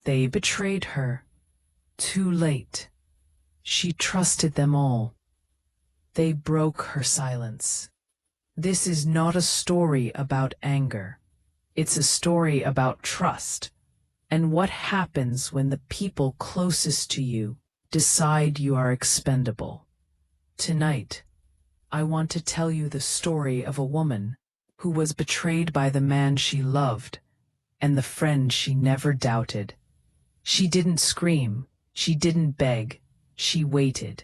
They betrayed her. Too late. She trusted them all. They broke her silence. This is not a story about anger. It's a story about trust and what happens when the people closest to you decide you are expendable. Tonight, I want to tell you the story of a woman who was betrayed by the man she loved and the friend she never doubted. She didn't scream, she didn't beg, she waited.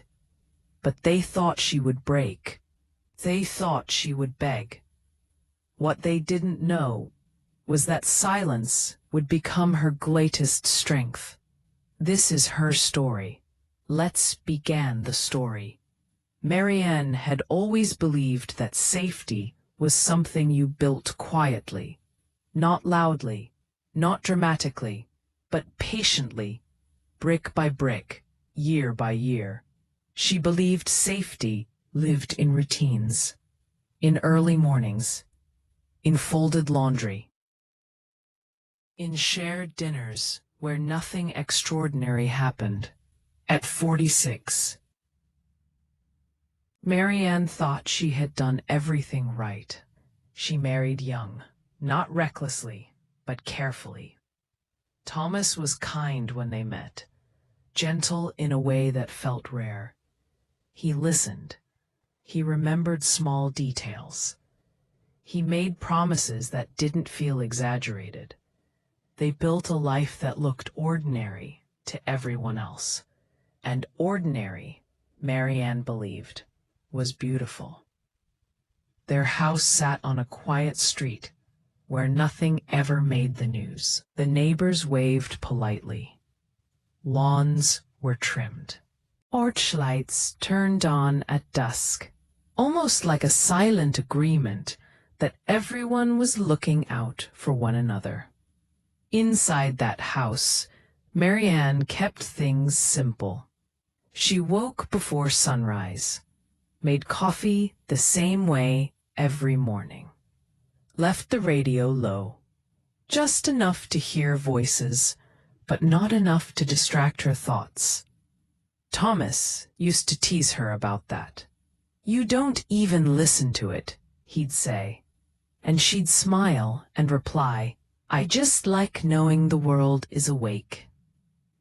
But they thought she would break. They thought she would beg. What they didn't know was that silence would become her greatest strength. This is her story. Let's begin the story. Marianne had always believed that safety was something you built quietly, not loudly, not dramatically, but patiently, brick by brick, year by year. She believed safety lived in routines, in early mornings, in folded laundry, in shared dinners where nothing extraordinary happened. At 46, Marianne thought she had done everything right. She married young, not recklessly, but carefully. Thomas was kind when they met, gentle in a way that felt rare. He listened. He remembered small details. He made promises that didn't feel exaggerated. They built a life that looked ordinary to everyone else. And ordinary, Marianne believed, was beautiful. Their house sat on a quiet street where nothing ever made the news. The neighbors waved politely. Lawns were trimmed. Porch lights turned on at dusk, almost like a silent agreement that everyone was looking out for one another. Inside that house, Marianne kept things simple. She woke before sunrise, made coffee the same way every morning, left the radio low, just enough to hear voices, but not enough to distract her thoughts. Thomas used to tease her about that. "You don't even listen to it," he'd say, and she'd smile and reply, "I just like knowing the world is awake."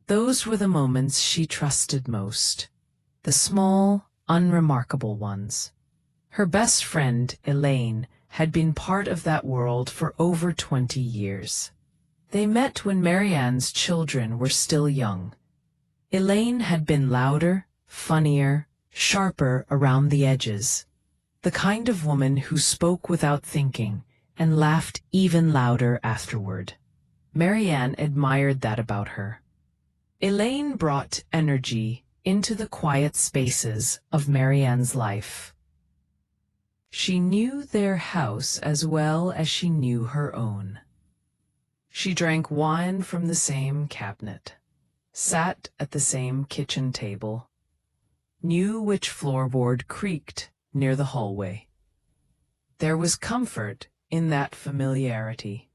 Those were the moments she trusted most, the small, unremarkable ones. Her best friend, Elaine, had been part of that world for over 20 years. They met when Marianne's children were still young. Elaine had been louder, funnier, sharper around the edges, the kind of woman who spoke without thinking and laughed even louder afterward. Marianne admired that about her. Elaine brought energy into the quiet spaces of Marianne's life. She knew their house as well as she knew her own. She drank wine from the same cabinet, sat at the same kitchen table, knew which floorboard creaked near the hallway. There was comfort in that familiarity.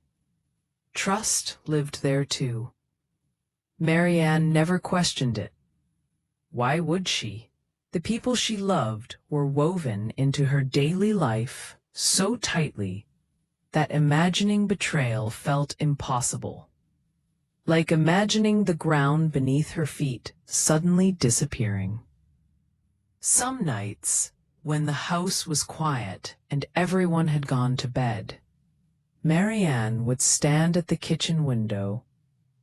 Trust lived there too. Marianne never questioned it. Why would she? The people she loved were woven into her daily life so tightly that imagining betrayal felt impossible. Like imagining the ground beneath her feet suddenly disappearing. Some nights, when the house was quiet and everyone had gone to bed, Marianne would stand at the kitchen window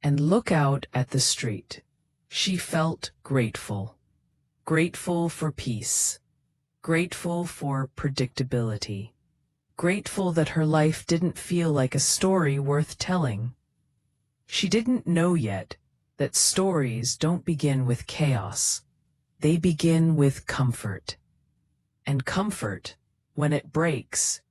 and look out at the street. She felt grateful. Grateful for peace. Grateful for predictability. Grateful that her life didn't feel like a story worth telling. She didn't know yet that stories don't begin with chaos. They begin with comfort. And comfort, when it breaks,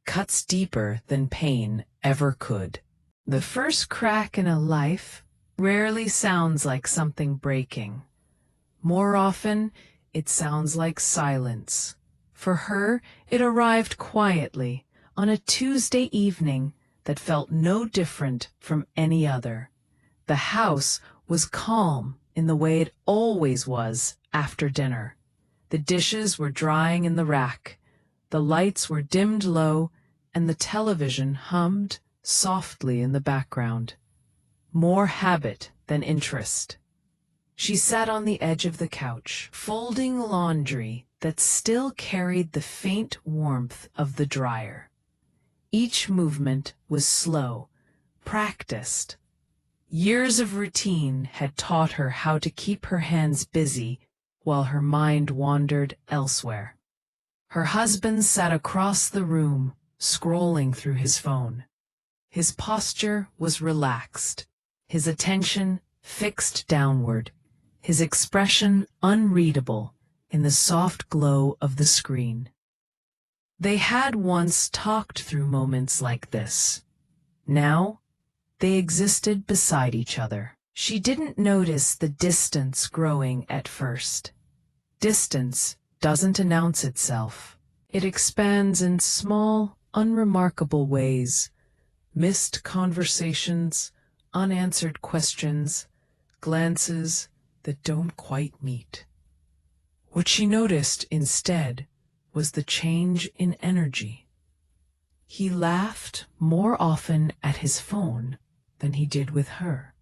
cuts deeper than pain ever could. The first crack in a life rarely sounds like something breaking. More often, it sounds like silence. For her, it arrived quietly on a Tuesday evening that felt no different from any other. The house was calm in the way it always was after dinner. The dishes were drying in the rack, the lights were dimmed low, and the television hummed softly in the background. More habit than interest. She sat on the edge of the couch, folding laundry that still carried the faint warmth of the dryer. Each movement was slow, practiced. Years of routine had taught her how to keep her hands busy while her mind wandered elsewhere. Her husband sat across the room, scrolling through his phone. His posture was relaxed, his attention fixed downward, his expression unreadable in the soft glow of the screen. They had once talked through moments like this. Now, they existed beside each other. She didn't notice the distance growing at first. Distance doesn't announce itself. It expands in small, unremarkable ways. Missed conversations, unanswered questions, glances that don't quite meet. What she noticed instead was the change in energy. He laughed more often at his phone than he did with her.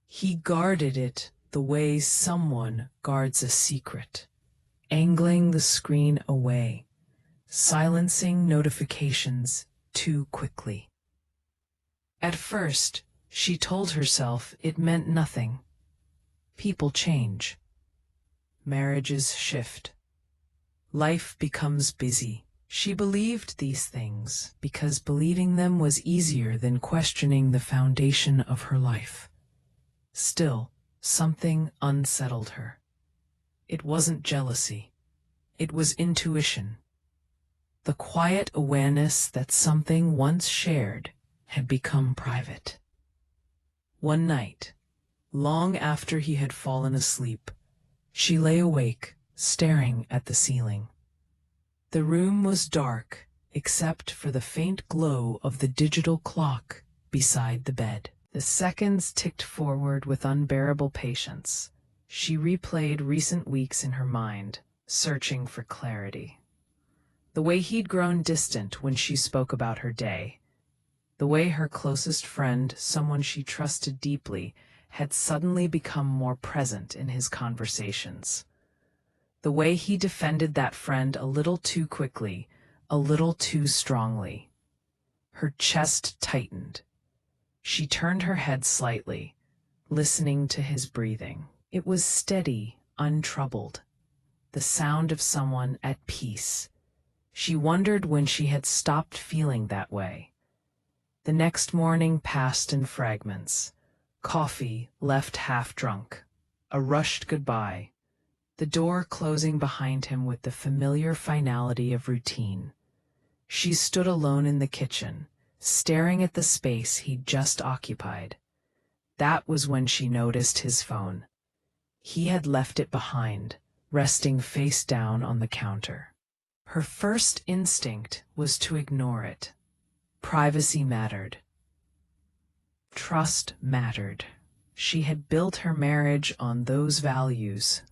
He guarded it the way someone guards a secret, angling the screen away, silencing notifications too quickly. At first, she told herself it meant nothing. People change. Marriages shift. Life becomes busy. She believed these things because believing them was easier than questioning the foundation of her life. Still, something unsettled her. It wasn't jealousy. It was intuition. The quiet awareness that something once shared had become private. One night, long after he had fallen asleep, she lay awake, staring at the ceiling. The room was dark, except for the faint glow of the digital clock beside the bed. The seconds ticked forward with unbearable patience. She replayed recent weeks in her mind, searching for clarity. The way he'd grown distant when she spoke about her day. The way her closest friend, someone she trusted deeply, had suddenly become more present in his conversations. The way he defended that friend a little too quickly, a little too strongly. Her chest tightened. She turned her head slightly, listening to his breathing. It was steady, untroubled, the sound of someone at peace. She wondered when she had stopped feeling that way. The next morning passed in fragments. Coffee left half drunk. A rushed goodbye. The door closing behind him with the familiar finality of routine. She stood alone in the kitchen, staring at the space he'd just occupied. That was when she noticed his phone. He had left it behind, resting face down on the counter. Her first instinct was to ignore it. Privacy mattered. Trust mattered. She had built her marriage on those values.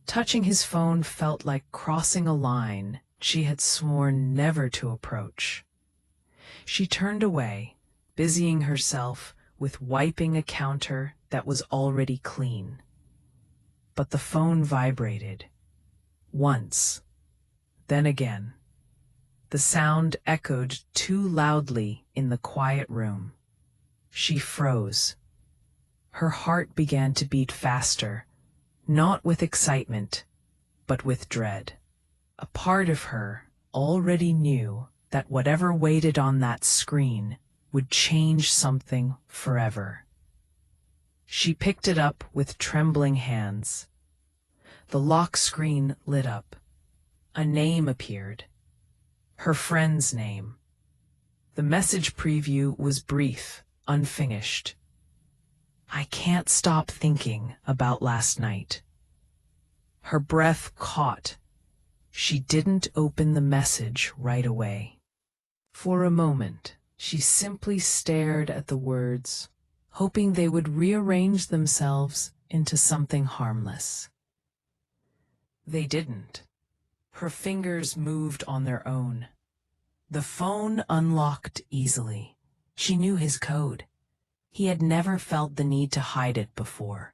Touching his phone felt like crossing a line she had sworn never to approach. She turned away, busying herself with wiping a counter that was already clean. But the phone vibrated. Once. Then again. The sound echoed too loudly in the quiet room. She froze. Her heart began to beat faster, not with excitement, but with dread. A part of her already knew that whatever waited on that screen would change something forever. She picked it up with trembling hands. The lock screen lit up. A name appeared. Her friend's name. The message preview was brief, unfinished. I can't stop thinking about last night. Her breath caught. She didn't open the message right away. For a moment, she simply stared at the words, hoping they would rearrange themselves into something harmless. They didn't. Her fingers moved on their own. The phone unlocked easily. She knew his code. He had never felt the need to hide it before.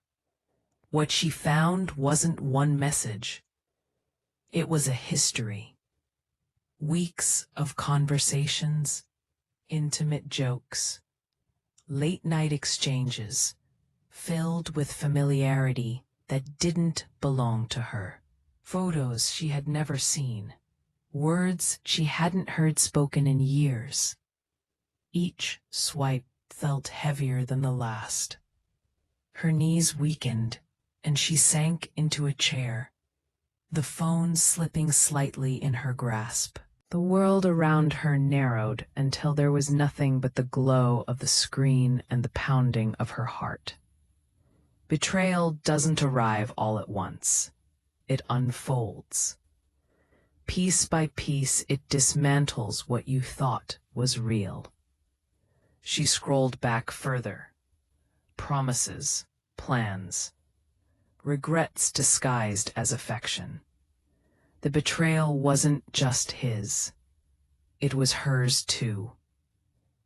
What she found wasn't one message. It was a history. Weeks of conversations, intimate jokes, late-night exchanges, filled with familiarity that didn't belong to her. Photos she had never seen, words she hadn't heard spoken in years. Each swipe felt heavier than the last. Her knees weakened, and she sank into a chair, the phone slipping slightly in her grasp. The world around her narrowed until there was nothing but the glow of the screen and the pounding of her heart. Betrayal doesn't arrive all at once. It unfolds. Piece by piece, it dismantles what you thought was real. She scrolled back further. Promises, plans, regrets disguised as affection. The betrayal wasn't just his. It was hers too.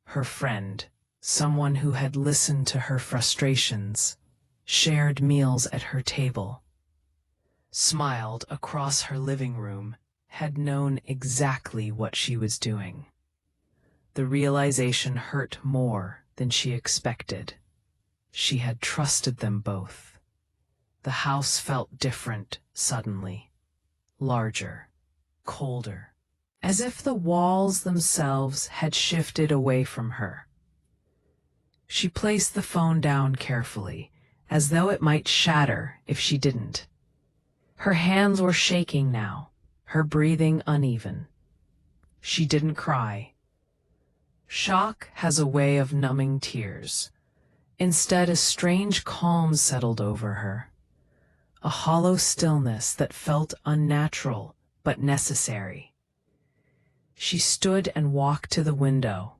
Her friend, someone who had listened to her frustrations, shared meals at her table, smiled across her living room, had known exactly what she was doing. The realization hurt more than she expected. She had trusted them both. The house felt different suddenly, larger, colder, as if the walls themselves had shifted away from her. She placed the phone down carefully, as though it might shatter if she didn't. Her hands were shaking now, her breathing uneven. She didn't cry. Shock has a way of numbing tears. Instead, a strange calm settled over her, a hollow stillness that felt unnatural but necessary. She stood and walked to the window,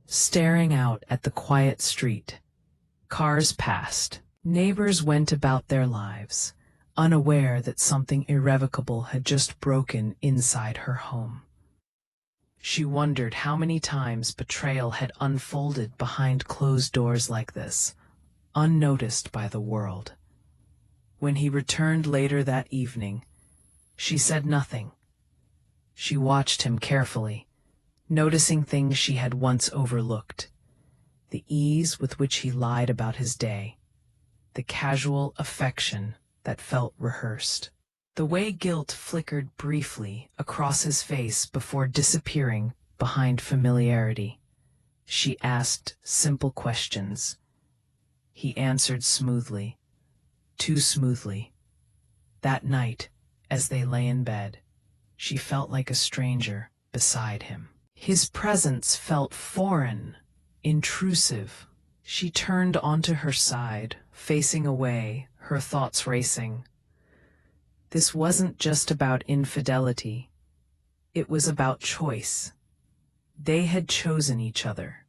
staring out at the quiet street. Cars passed. Neighbors went about their lives, unaware that something irrevocable had just broken inside her home. She wondered how many times betrayal had unfolded behind closed doors like this, unnoticed by the world. When he returned later that evening, she said nothing. She watched him carefully, noticing things she had once overlooked. The ease with which he lied about his day, the casual affection that felt rehearsed, the way guilt flickered briefly across his face before disappearing behind familiarity. She asked simple questions. He answered smoothly, too smoothly. That night, as they lay in bed, she felt like a stranger beside him. His presence felt foreign, intrusive. She turned onto her side, facing away, her thoughts racing. This wasn't just about infidelity. It was about choice. They had chosen each other,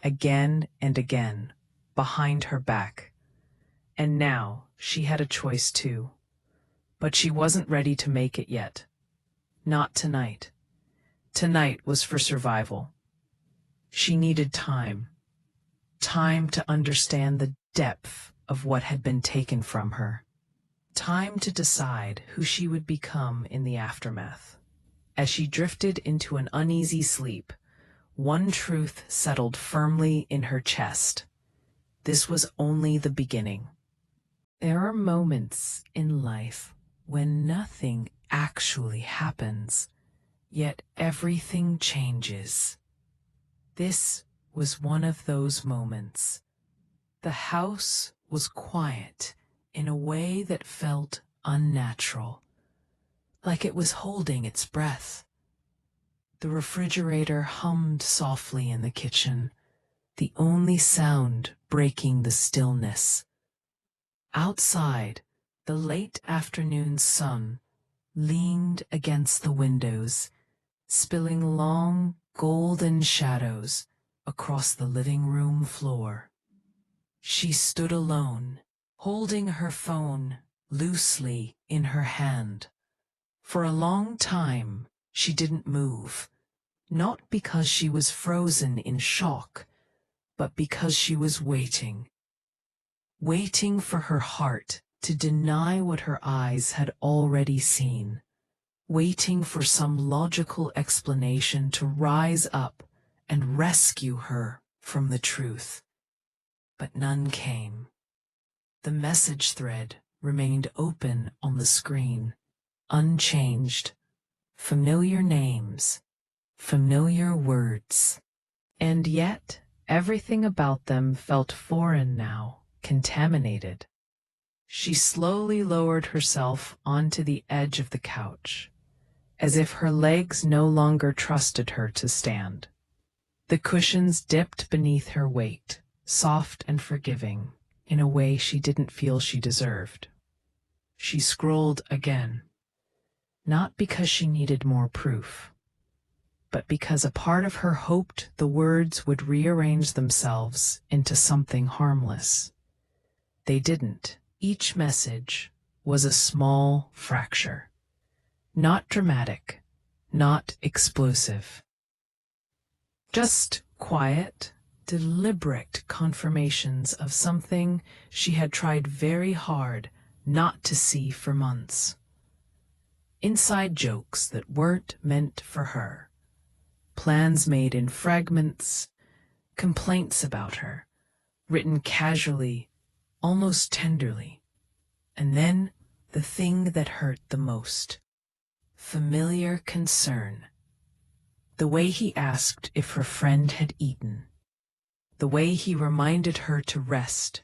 again and again, behind her back. And now she had a choice too. But she wasn't ready to make it yet. Not tonight. Tonight was for survival. She needed time. Time to understand the depth of what had been taken from her. Time to decide who she would become in the aftermath. As she drifted into an uneasy sleep, one truth settled firmly in her chest. This was only the beginning. There are moments in life when nothing actually happens, yet everything changes. This was one of those moments. The house was quiet in a way that felt unnatural, like it was holding its breath. The refrigerator hummed softly in the kitchen, the only sound breaking the stillness. Outside, the late afternoon sun leaned against the windows, spilling long, golden shadows across the living room floor. She stood alone, holding her phone loosely in her hand. For a long time, she didn't move, not because she was frozen in shock, but because she was waiting. Waiting for her heart to deny what her eyes had already seen. Waiting for some logical explanation to rise up and rescue her from the truth. But none came. The message thread remained open on the screen, unchanged. Familiar names, familiar words. And yet, everything about them felt foreign now, contaminated. She slowly lowered herself onto the edge of the couch, as if her legs no longer trusted her to stand. The cushions dipped beneath her weight, soft and forgiving, in a way she didn't feel she deserved. She scrolled again, not because she needed more proof, but because a part of her hoped the words would rearrange themselves into something harmless. They didn't. Each message was a small fracture. Not dramatic, not explosive. Just quiet, deliberate confirmations of something she had tried very hard not to see for months. Inside jokes that weren't meant for her. Plans made in fragments, complaints about her, written casually, almost tenderly. And then the thing that hurt the most. Familiar concern. The way he asked if her friend had eaten. The way he reminded her to rest.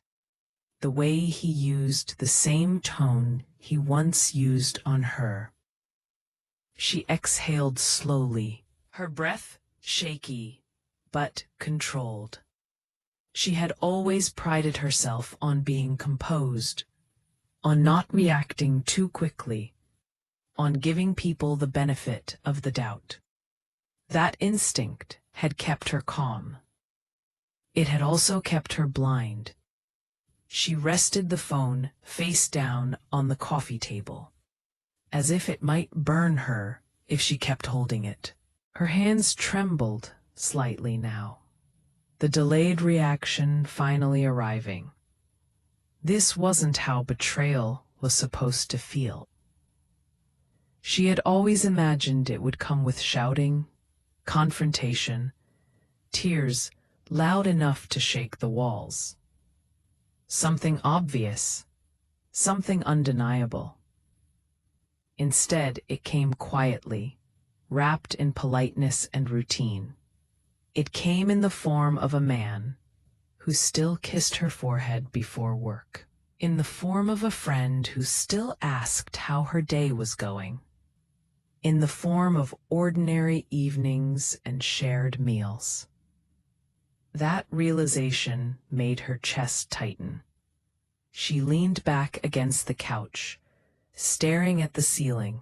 The way he used the same tone he once used on her. She exhaled slowly, her breath shaky, but controlled. She had always prided herself on being composed, on not reacting too quickly, on giving people the benefit of the doubt. That instinct had kept her calm. It had also kept her blind. She rested the phone face down on the coffee table, as if it might burn her if she kept holding it. Her hands trembled slightly now, the delayed reaction finally arriving. This wasn't how betrayal was supposed to feel. She had always imagined it would come with shouting, confrontation, tears loud enough to shake the walls. Something obvious, something undeniable. Instead, it came quietly, wrapped in politeness and routine. It came in the form of a man who still kissed her forehead before work, in the form of a friend who still asked how her day was going, in the form of ordinary evenings and shared meals. That realization made her chest tighten. She leaned back against the couch, staring at the ceiling,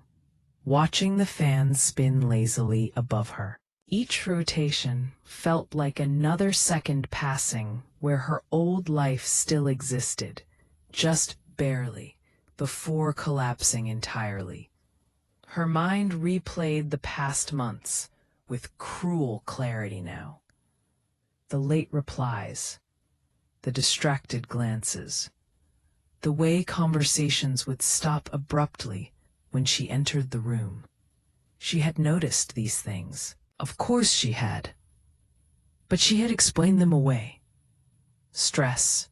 watching the fan spin lazily above her. Each rotation felt like another second passing where her old life still existed, just barely, before collapsing entirely. Her mind replayed the past months with cruel clarity now. The late replies, the distracted glances, the way conversations would stop abruptly when she entered the room. She had noticed these things. Of course she had. But she had explained them away. Stress,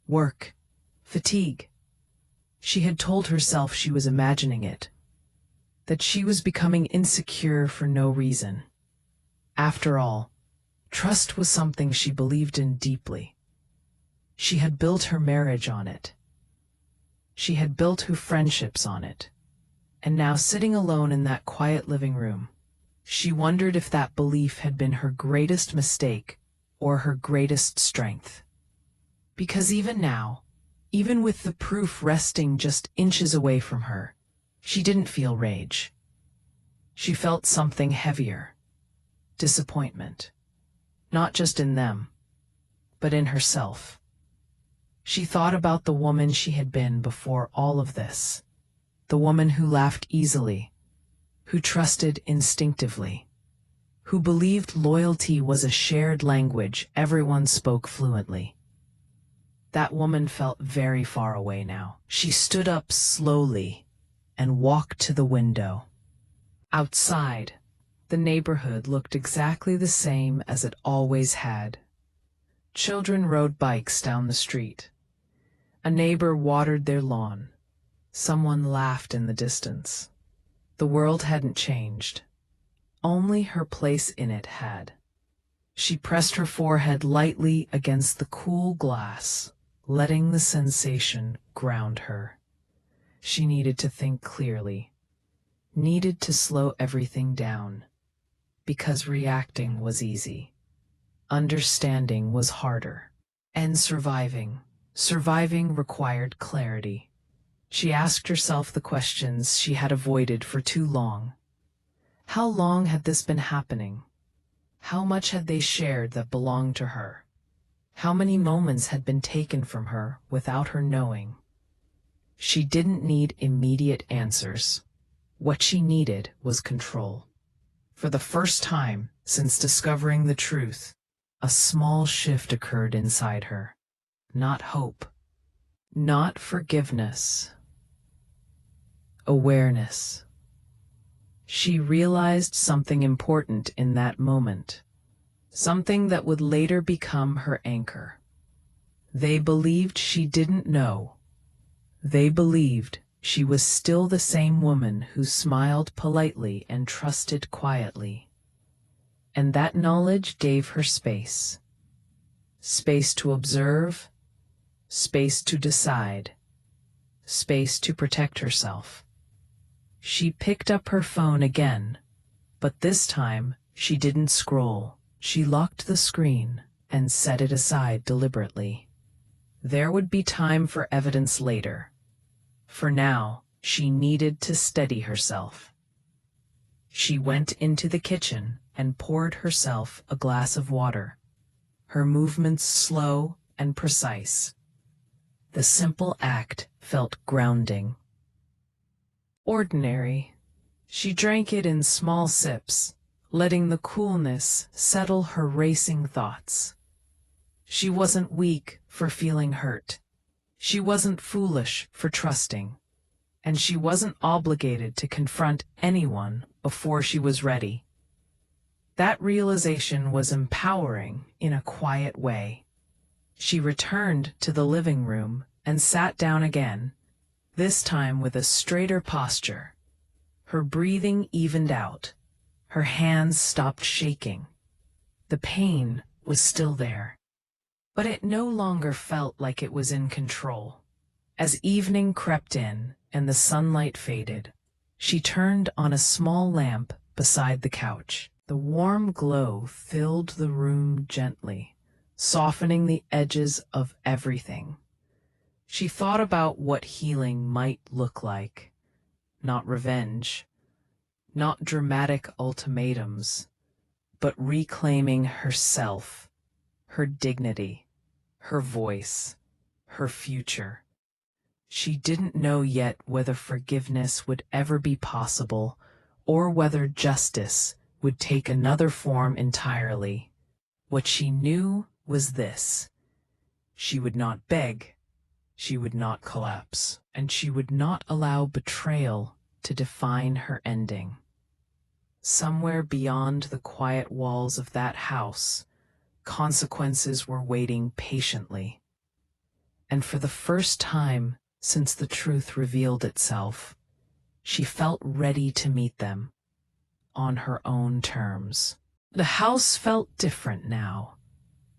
work, fatigue. She had told herself she was imagining it, that she was becoming insecure for no reason. After all, trust was something she believed in deeply. She had built her marriage on it. She had built her friendships on it. And now, sitting alone in that quiet living room, she wondered if that belief had been her greatest mistake or her greatest strength. Because even now, even with the proof resting just inches away from her, she didn't feel rage. She felt something heavier, disappointment, not just in them, but in herself. She thought about the woman she had been before all of this. The woman who laughed easily, who trusted instinctively, who believed loyalty was a shared language everyone spoke fluently. That woman felt very far away now. She stood up slowly and walked to the window. Outside, the neighborhood looked exactly the same as it always had. Children rode bikes down the street. A neighbor watered their lawn. Someone laughed in the distance. The world hadn't changed. Only her place in it had. She pressed her forehead lightly against the cool glass, letting the sensation ground her. She needed to think clearly, needed to slow everything down, because reacting was easy. Understanding was harder. And surviving required clarity. She asked herself the questions she had avoided for too long. How long had this been happening? How much had they shared that belonged to her? How many moments had been taken from her without her knowing? She didn't need immediate answers. What she needed was control. For the first time since discovering the truth, a small shift occurred inside her. Not hope, not forgiveness, awareness. She realized something important in that moment, something that would later become her anchor. They believed she didn't know. They believed she was still the same woman who smiled politely and trusted quietly. And that knowledge gave her space. Space to observe, space to decide, space to protect herself. She picked up her phone again, but this time she didn't scroll. She locked the screen and set it aside deliberately. There would be time for evidence later. For now, she needed to steady herself. She went into the kitchen and poured herself a glass of water, her movements slow and precise. The simple act felt grounding. Ordinary. She drank it in small sips, letting the coolness settle her racing thoughts. She wasn't weak for feeling hurt. She wasn't foolish for trusting. And she wasn't obligated to confront anyone before she was ready. That realization was empowering in a quiet way. She returned to the living room and sat down again, this time with a straighter posture. Her breathing evened out. Her hands stopped shaking. The pain was still there, but it no longer felt like it was in control. As evening crept in and the sunlight faded, she turned on a small lamp beside the couch. The warm glow filled the room gently, softening the edges of everything. She thought about what healing might look like. Not revenge, not dramatic ultimatums, but reclaiming herself, her dignity, her voice, her future. She didn't know yet whether forgiveness would ever be possible or whether justice would take another form entirely. What she knew was this: she would not beg, she would not collapse, and she would not allow betrayal to define her ending. Somewhere beyond the quiet walls of that house, consequences were waiting patiently. And for the first time since the truth revealed itself, she felt ready to meet them on her own terms. The house felt different now.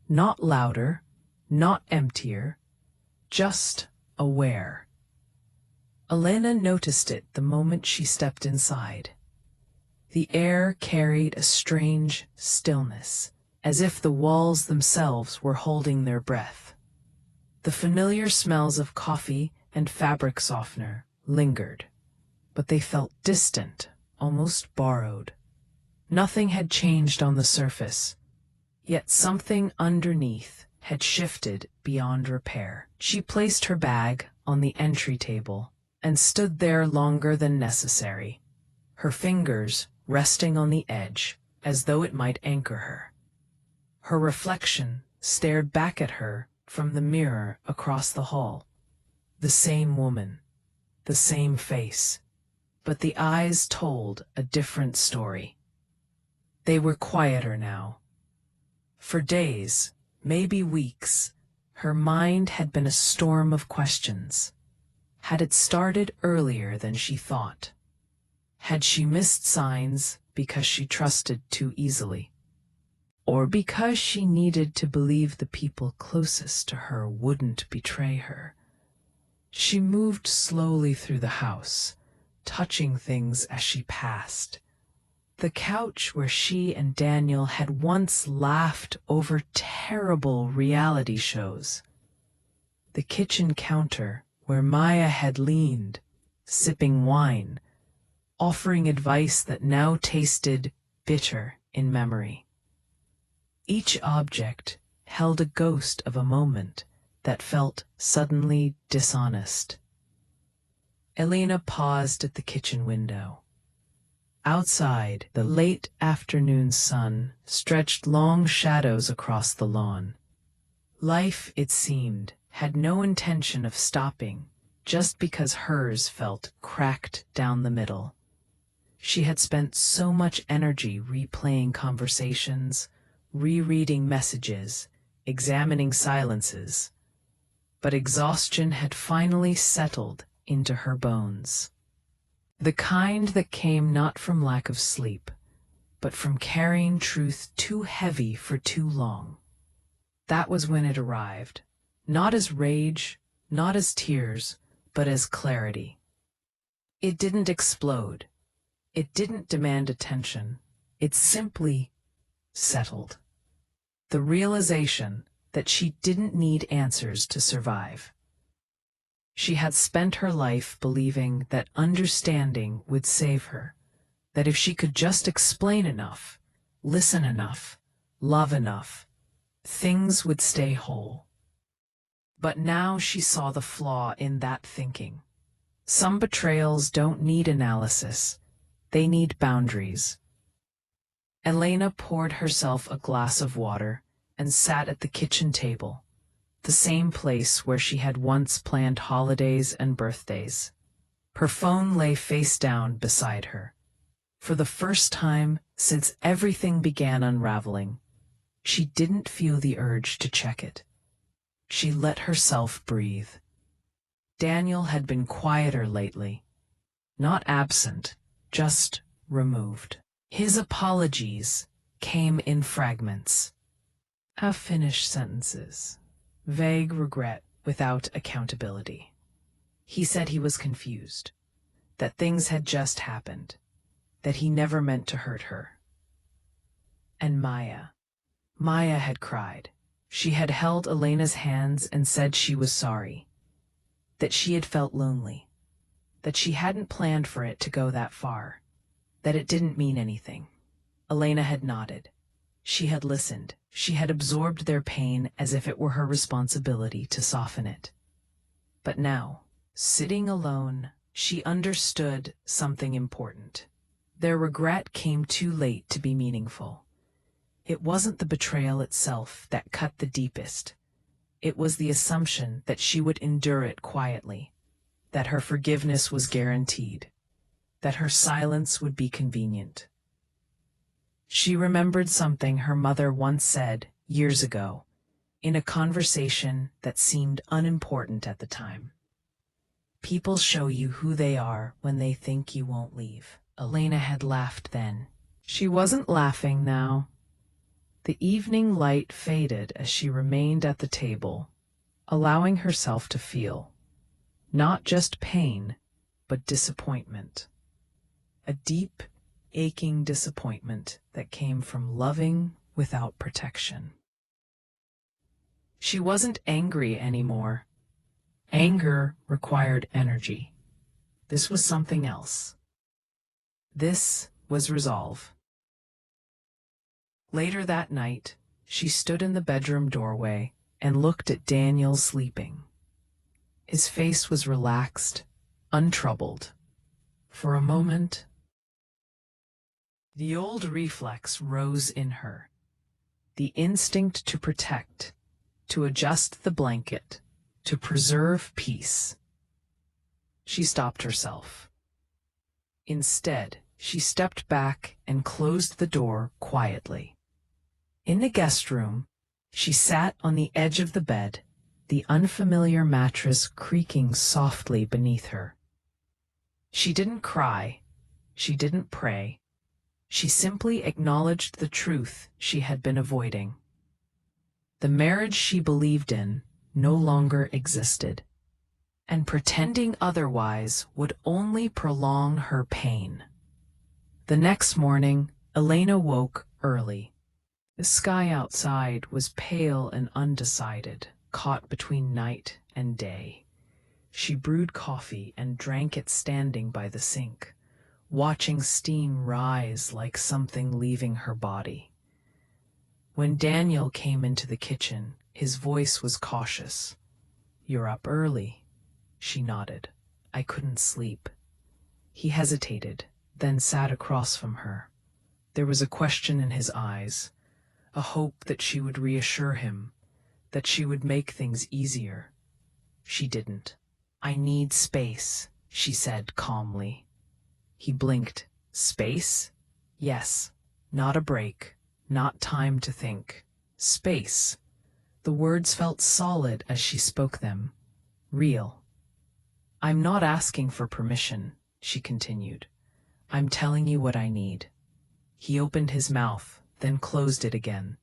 Not louder, not emptier, just aware. Elena noticed it the moment she stepped inside. The air carried a strange stillness, as if the walls themselves were holding their breath. The familiar smells of coffee and fabric softener lingered, but they felt distant, almost borrowed. Nothing had changed on the surface, yet something underneath had shifted beyond repair. She placed her bag on the entry table and stood there longer than necessary, her fingers resting on the edge as though it might anchor her. Her reflection stared back at her from the mirror across the hall. The same woman, the same face, but the eyes told a different story. They were quieter now. For days, maybe weeks, her mind had been a storm of questions. Had it started earlier than she thought? Had she missed signs because she trusted too easily? Or because she needed to believe the people closest to her wouldn't betray her? She moved slowly through the house, touching things as she passed. The couch where she and Daniel had once laughed over terrible reality shows. The kitchen counter where Maya had leaned, sipping wine, offering advice that now tasted bitter in memory. Each object held a ghost of a moment that felt suddenly dishonest. Elena paused at the kitchen window. Outside, the late afternoon sun stretched long shadows across the lawn. Life, it seemed, had no intention of stopping just because hers felt cracked down the middle. She had spent so much energy replaying conversations, rereading messages, examining silences, but exhaustion had finally settled into her bones. The kind that came not from lack of sleep, but from carrying truth too heavy for too long. That was when it arrived, not as rage, not as tears, but as clarity. It didn't explode. It didn't demand attention. It simply settled. The realization that she didn't need answers to survive. She had spent her life believing that understanding would save her, that if she could just explain enough, listen enough, love enough, things would stay whole. But now she saw the flaw in that thinking. Some betrayals don't need analysis, they need boundaries. Elena poured herself a glass of water and sat at the kitchen table, the same place where she had once planned holidays and birthdays. Her phone lay face down beside her. For the first time since everything began unraveling, she didn't feel the urge to check it. She let herself breathe. Daniel had been quieter lately. Not absent, just removed. His apologies came in fragments. Half-finished sentences. Vague regret without accountability. He said he was confused, that things had just happened, that he never meant to hurt her. And Maya had cried. She had held Elena's hands and said she was sorry, that she had felt lonely, that she hadn't planned for it to go that far, that it didn't mean anything. Elena had nodded. She had listened. She had absorbed their pain as if it were her responsibility to soften it. But now, sitting alone, she understood something important. Their regret came too late to be meaningful. It wasn't the betrayal itself that cut the deepest. It was the assumption that she would endure it quietly, that her forgiveness was guaranteed, that her silence would be convenient. She remembered something her mother once said years ago, in a conversation that seemed unimportant at the time. People show you who they are when they think you won't leave. Elena had laughed then. She wasn't laughing now. The evening light faded as she remained at the table, allowing herself to feel, not just pain, but disappointment. A deep, aching disappointment that came from loving without protection. She wasn't angry anymore. Anger required energy. This was something else. This was resolve. Later that night, she stood in the bedroom doorway and looked at Daniel sleeping. His face was relaxed, untroubled. For a moment, the old reflex rose in her, the instinct to protect, to adjust the blanket, to preserve peace. She stopped herself. Instead, she stepped back and closed the door quietly. In the guest room, she sat on the edge of the bed, the unfamiliar mattress creaking softly beneath her. She didn't cry. She didn't pray. She simply acknowledged the truth she had been avoiding. The marriage she believed in no longer existed, and pretending otherwise would only prolong her pain. The next morning, Elena woke early. The sky outside was pale and undecided, caught between night and day. She brewed coffee and drank it standing by the sink, watching steam rise like something leaving her body. When Daniel came into the kitchen, his voice was cautious. "You're up early." She nodded. "I couldn't sleep." He hesitated, then sat across from her. There was a question in his eyes, a hope that she would reassure him, that she would make things easier. She didn't. "I need space," she said calmly. He blinked. "Space?" "Yes. Not a break. Not time to think. Space." The words felt solid as she spoke them. Real. "I'm not asking for permission," she continued. "I'm telling you what I need." He opened his mouth, then closed it again.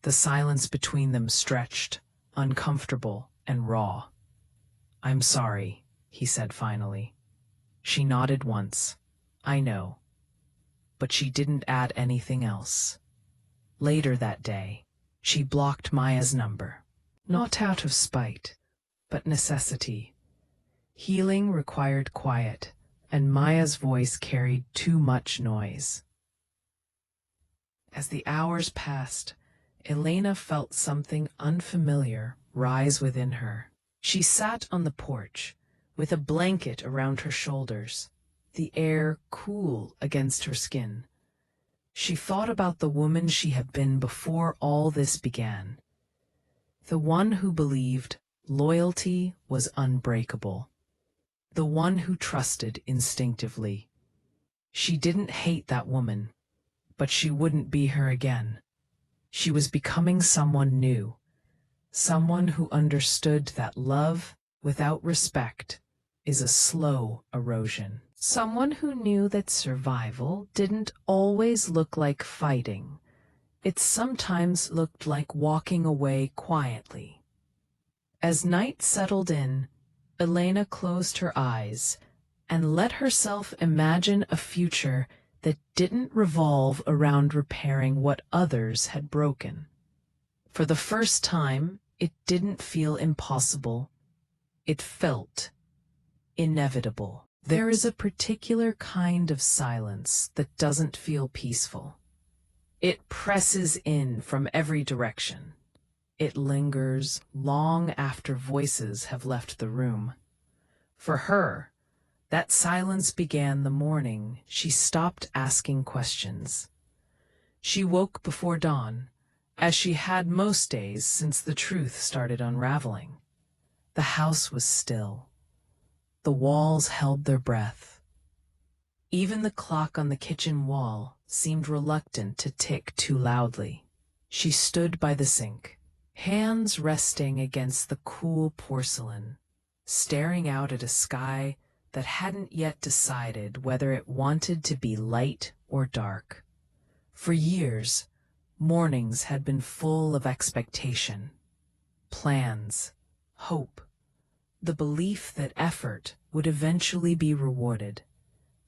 The silence between them stretched, uncomfortable and raw. "I'm sorry," he said finally. She nodded once. "I know." But she didn't add anything else. Later that day, she blocked Maya's number, not out of spite, but necessity. Healing required quiet, and Maya's voice carried too much noise. As the hours passed, Elena felt something unfamiliar rise within her. She sat on the porch, with a blanket around her shoulders, the air cool against her skin. She thought about the woman she had been before all this began, the one who believed loyalty was unbreakable, the one who trusted instinctively. She didn't hate that woman, but she wouldn't be her again. She was becoming someone new, someone who understood that love without respect is a slow erosion. Someone who knew that survival didn't always look like fighting. It sometimes looked like walking away quietly. As night settled in, Elena closed her eyes and let herself imagine a future that didn't revolve around repairing what others had broken. For the first time, it didn't feel impossible. It felt inevitable. There is a particular kind of silence that doesn't feel peaceful. It presses in from every direction. It lingers long after voices have left the room. For her, that silence began the morning she stopped asking questions. She woke before dawn, as she had most days since the truth started unraveling. The house was still. The walls held their breath. Even the clock on the kitchen wall seemed reluctant to tick too loudly. She stood by the sink, hands resting against the cool porcelain, staring out at a sky that hadn't yet decided whether it wanted to be light or dark. For years, mornings had been full of expectation, plans, hope, the belief that effort would eventually be rewarded.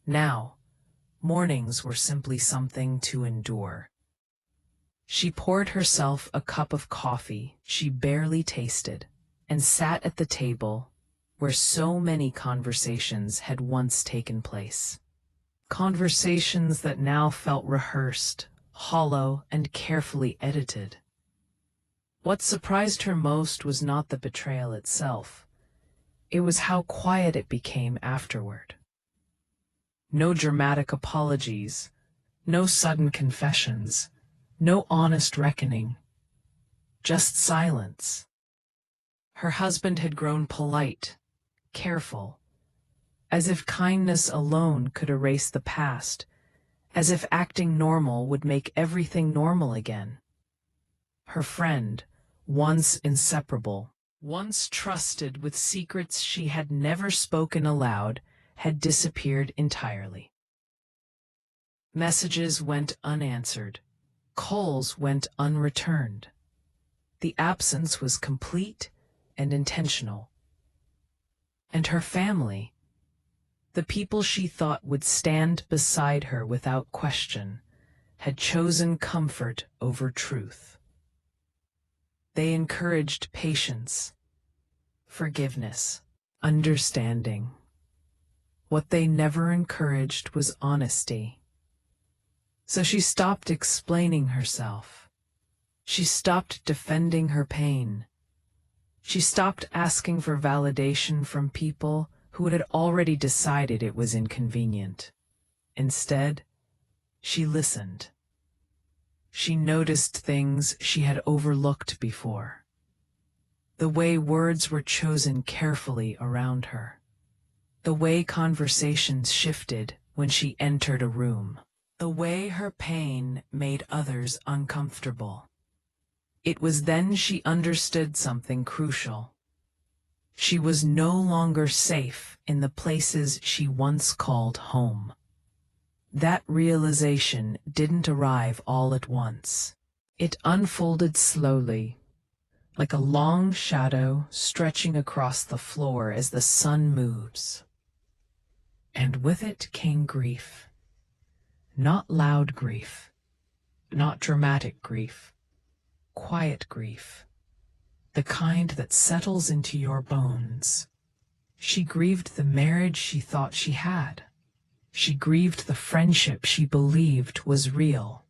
Now, mornings were simply something to endure. She poured herself a cup of coffee she barely tasted and sat at the table where so many conversations had once taken place. Conversations that now felt rehearsed, hollow, and carefully edited. What surprised her most was not the betrayal itself. It was how quiet it became afterward. No dramatic apologies, no sudden confessions, no honest reckoning, just silence. Her husband had grown polite, careful, as if kindness alone could erase the past, as if acting normal would make everything normal again. Her friend, once inseparable, once trusted with secrets she had never spoken aloud, had disappeared entirely. Messages went unanswered. Calls went unreturned. The absence was complete and intentional. And her family, the people she thought would stand beside her without question, had chosen comfort over truth. They encouraged patience, forgiveness, understanding. What they never encouraged was honesty. So she stopped explaining herself. She stopped defending her pain. She stopped asking for validation from people who had already decided it was inconvenient. Instead, she listened. She noticed things she had overlooked before. The way words were chosen carefully around her. The way conversations shifted when she entered a room. The way her pain made others uncomfortable. It was then she understood something crucial. She was no longer safe in the places she once called home. That realization didn't arrive all at once. It unfolded slowly, like a long shadow stretching across the floor as the sun moves. And with it came grief. Not loud grief, not dramatic grief, quiet grief, the kind that settles into your bones. She grieved the marriage she thought she had. She grieved the friendship she believed was real.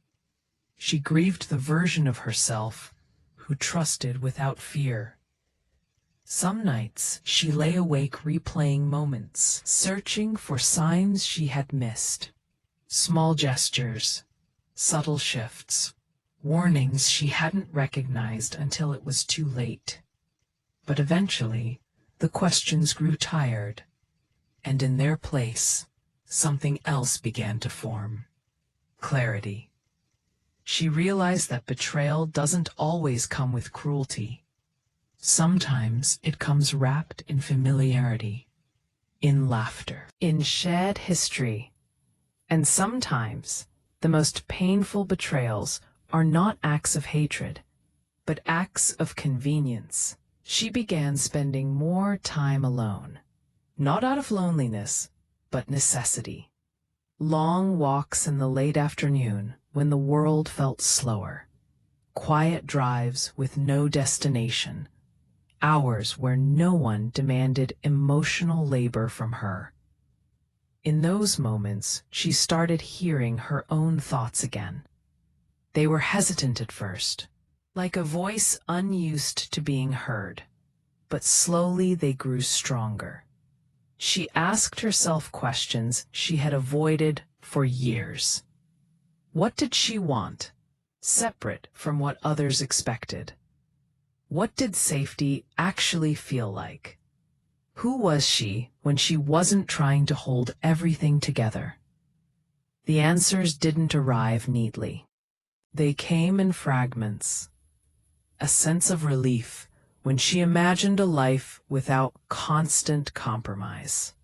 She grieved the version of herself who trusted without fear. Some nights she lay awake replaying moments, searching for signs she had missed. Small gestures, subtle shifts, warnings she hadn't recognized until it was too late. But eventually, the questions grew tired, and in their place, something else began to form. Clarity. She realized that betrayal doesn't always come with cruelty. Sometimes it comes wrapped in familiarity, in laughter, in shared history. And sometimes the most painful betrayals are not acts of hatred, but acts of convenience. She began spending more time alone, not out of loneliness, but necessity. Long walks in the late afternoon when the world felt slower. Quiet drives with no destination. Hours where no one demanded emotional labor from her. In those moments, she started hearing her own thoughts again. They were hesitant at first, like a voice unused to being heard, but slowly they grew stronger. She asked herself questions she had avoided for years. What did she want, separate from what others expected? What did safety actually feel like? Who was she when she wasn't trying to hold everything together? The answers didn't arrive neatly. They came in fragments. A sense of relief when she imagined a life without constant compromise.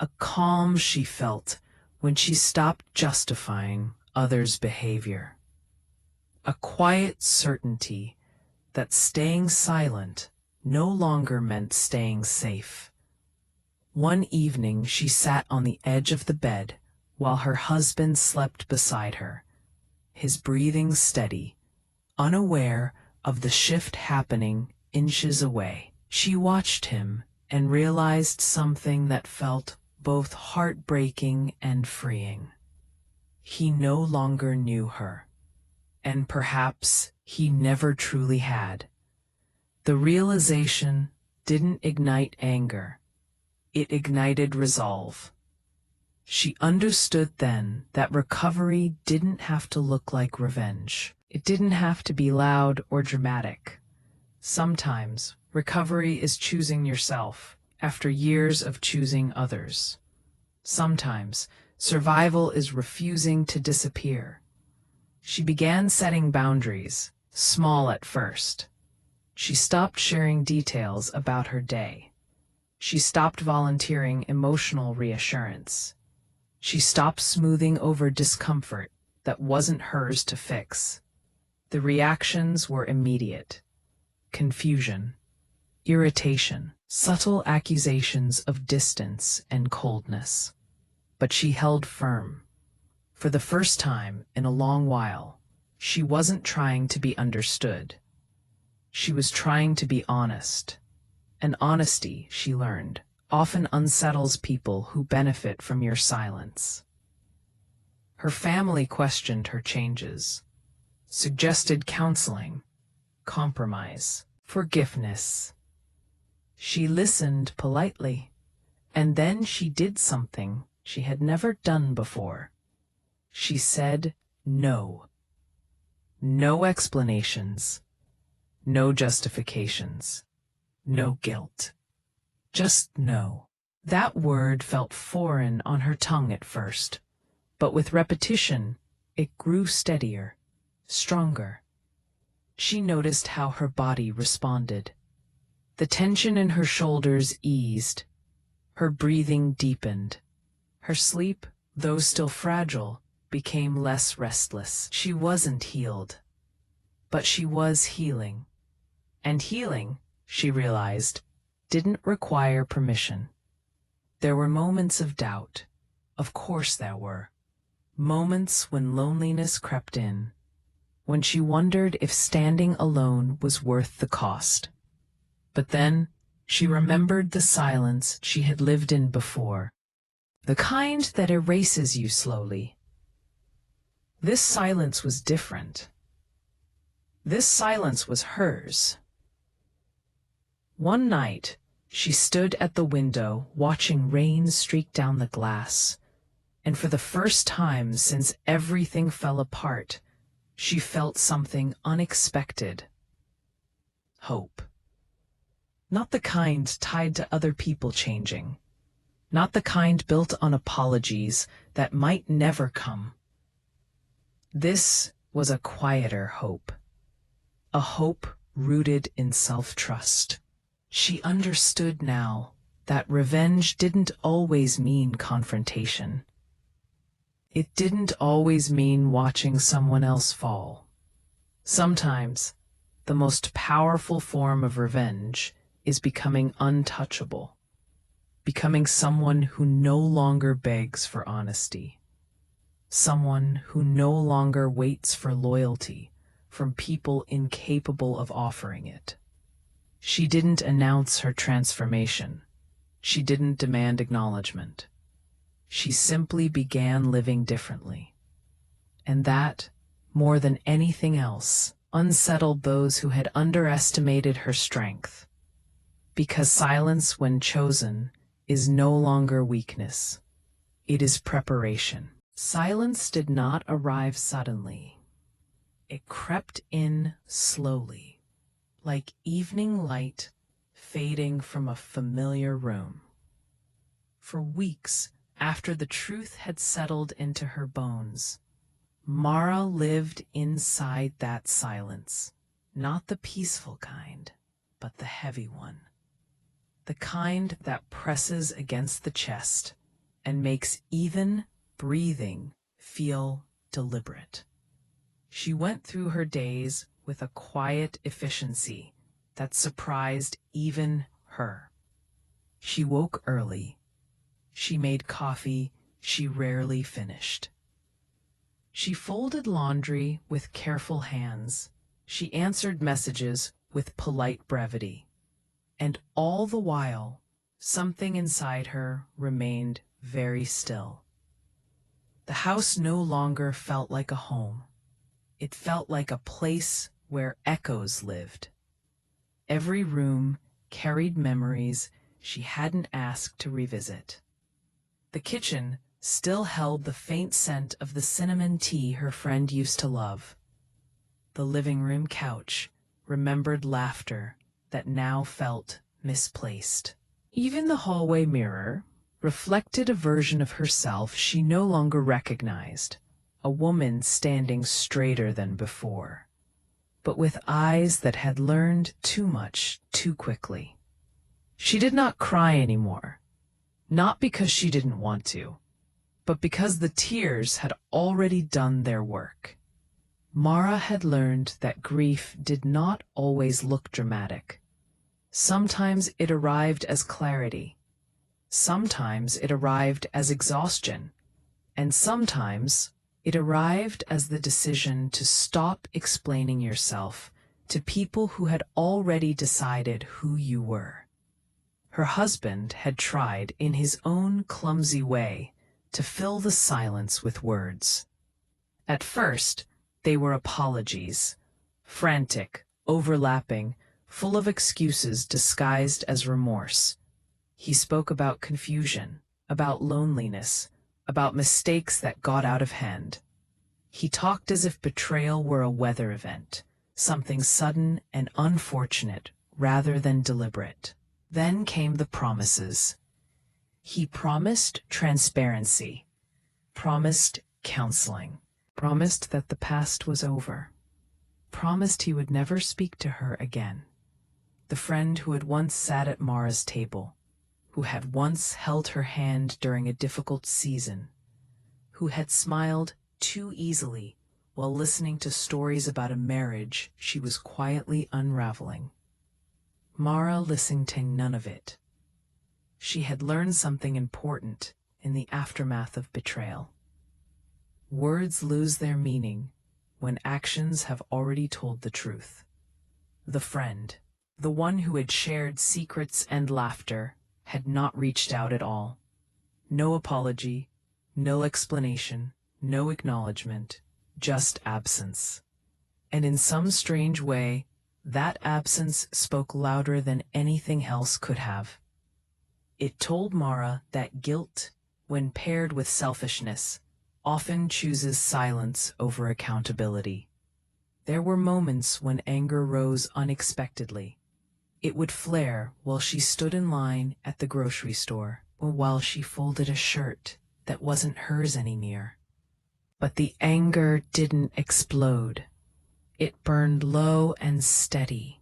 A calm she felt when she stopped justifying others' behavior. A quiet certainty that staying silent no longer meant staying safe. One evening she sat on the edge of the bed while her husband slept beside her, his breathing steady, unaware of the shift happening inches away. She watched him and realized something that felt both heartbreaking and freeing. He no longer knew her, and perhaps he never truly had. The realization didn't ignite anger. It ignited resolve. She understood then that recovery didn't have to look like revenge. It didn't have to be loud or dramatic. Sometimes recovery is choosing yourself after years of choosing others. Sometimes survival is refusing to disappear. She began setting boundaries, small at first. She stopped sharing details about her day. She stopped volunteering emotional reassurance. She stopped smoothing over discomfort that wasn't hers to fix. The reactions were immediate. Confusion, irritation, subtle accusations of distance and coldness. But she held firm. For the first time in a long while, she wasn't trying to be understood. She was trying to be honest. And honesty, she learned, often unsettles people who benefit from your silence. Her family questioned her changes, suggested counseling, compromise, forgiveness. She listened politely, and then she did something she had never done before. She said no. No explanations, no justifications, no guilt. Just no. That word felt foreign on her tongue at first, but with repetition, it grew steadier, stronger. She noticed how her body responded. The tension in her shoulders eased. Her breathing deepened. Her sleep, though still fragile, became less restless. She wasn't healed, but she was healing. And healing, she realized, didn't require permission. There were moments of doubt. Of course there were. Moments when loneliness crept in, when she wondered if standing alone was worth the cost. But then she remembered the silence she had lived in before, the kind that erases you slowly. This silence was different. This silence was hers. One night, she stood at the window watching rain streak down the glass, and for the first time since everything fell apart, she felt something unexpected. Hope. Not the kind tied to other people changing. Not the kind built on apologies that might never come. This was a quieter hope. A hope rooted in self-trust. She understood now that revenge didn't always mean confrontation. It didn't always mean watching someone else fall. Sometimes, the most powerful form of revenge is becoming untouchable, becoming someone who no longer begs for honesty, someone who no longer waits for loyalty from people incapable of offering it. She didn't announce her transformation. She didn't demand acknowledgement. She simply began living differently. And that, more than anything else, unsettled those who had underestimated her strength. Because silence, when chosen, is no longer weakness. It is preparation. Silence did not arrive suddenly. It crept in slowly, like evening light fading from a familiar room. For weeks after the truth had settled into her bones, Mara lived inside that silence, not the peaceful kind, but the heavy one. The kind that presses against the chest and makes even breathing feel deliberate. She went through her days with a quiet efficiency that surprised even her. She woke early. She made coffee she rarely finished. She folded laundry with careful hands. She answered messages with polite brevity. And all the while, something inside her remained very still. The house no longer felt like a home. It felt like a place where echoes lived. Every room carried memories she hadn't asked to revisit. The kitchen still held the faint scent of the cinnamon tea her friend used to love. The living room couch remembered laughter that now felt misplaced. Even the hallway mirror reflected a version of herself she no longer recognized, a woman standing straighter than before, but with eyes that had learned too much too quickly. She did not cry anymore, not because she didn't want to, but because the tears had already done their work. Mara had learned that grief did not always look dramatic. Sometimes it arrived as clarity. Sometimes it arrived as exhaustion. And sometimes it arrived as the decision to stop explaining yourself to people who had already decided who you were. Her husband had tried, in his own clumsy way, to fill the silence with words. At first, they were apologies, frantic, overlapping, full of excuses disguised as remorse. He spoke about confusion, about loneliness, about mistakes that got out of hand. He talked as if betrayal were a weather event, something sudden and unfortunate rather than deliberate. Then came the promises. He promised transparency, promised counseling, promised that the past was over, promised he would never speak to her again. The friend who had once sat at Mara's table, who had once held her hand during a difficult season, who had smiled too easily while listening to stories about a marriage she was quietly unraveling. Mara listened to none of it. She had learned something important in the aftermath of betrayal. Words lose their meaning when actions have already told the truth. The friend, the one who had shared secrets and laughter, had not reached out at all. No apology, no explanation, no acknowledgement, just absence. And in some strange way, that absence spoke louder than anything else could have. It told Mara that guilt, when paired with selfishness, often chooses silence over accountability. There were moments when anger rose unexpectedly. It would flare while she stood in line at the grocery store, or while she folded a shirt that wasn't hers anymore. But the anger didn't explode. It burned low and steady,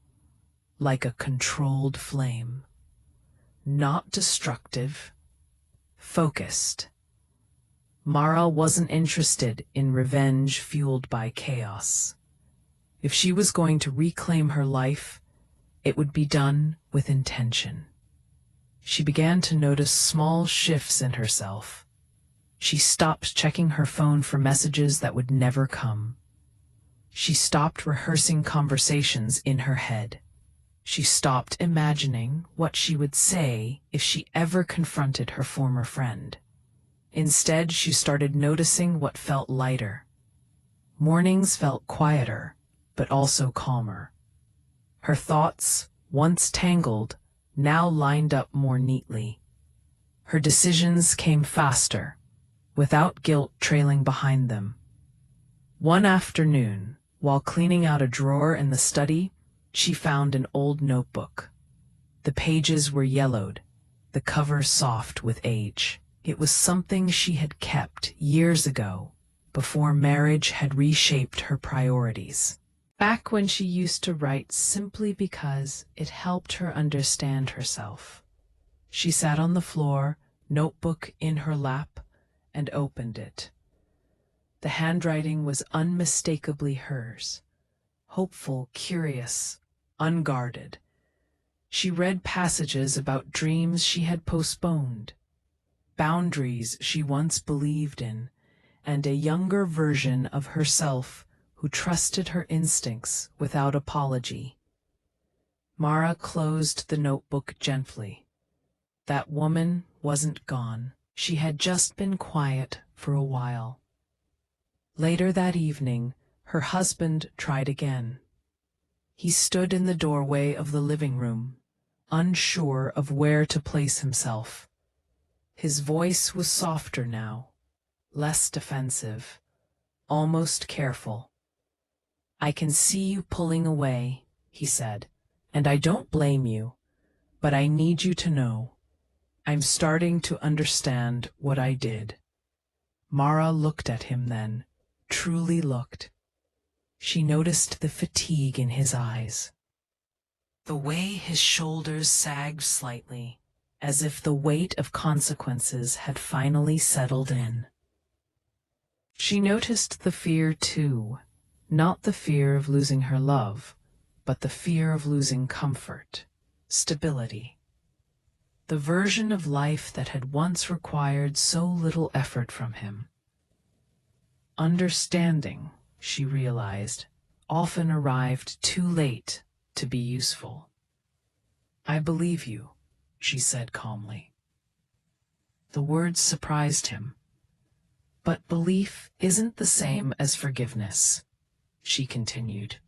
like a controlled flame. Not destructive, focused. Mara wasn't interested in revenge fueled by chaos. If she was going to reclaim her life, it would be done with intention. She began to notice small shifts in herself. She stopped checking her phone for messages that would never come. She stopped rehearsing conversations in her head. She stopped imagining what she would say if she ever confronted her former friend. Instead, she started noticing what felt lighter. Mornings felt quieter, but also calmer. Her thoughts, once tangled, now lined up more neatly. Her decisions came faster, without guilt trailing behind them. One afternoon, while cleaning out a drawer in the study, she found an old notebook. The pages were yellowed, the cover soft with age. It was something she had kept years ago, before marriage had reshaped her priorities. Back when she used to write simply because it helped her understand herself. She sat on the floor, notebook in her lap, and opened it. The handwriting was unmistakably hers, hopeful, curious, unguarded. She read passages about dreams she had postponed, boundaries she once believed in, and a younger version of herself who trusted her instincts without apology. Mara closed the notebook gently. That woman wasn't gone. She had just been quiet for a while. Later that evening, her husband tried again. He stood in the doorway of the living room, unsure of where to place himself. His voice was softer now, less defensive, almost careful. "I can see you pulling away," he said, "and I don't blame you, but I need you to know, I'm starting to understand what I did." Mara looked at him then, truly looked. She noticed the fatigue in his eyes, the way his shoulders sagged slightly, as if the weight of consequences had finally settled in. She noticed the fear too, not the fear of losing her love, but the fear of losing comfort, stability. The version of life that had once required so little effort from him. Understanding, she realized, often arrived too late to be useful. "I believe you," she said calmly. The words surprised him. "But belief isn't the same as forgiveness," she continued.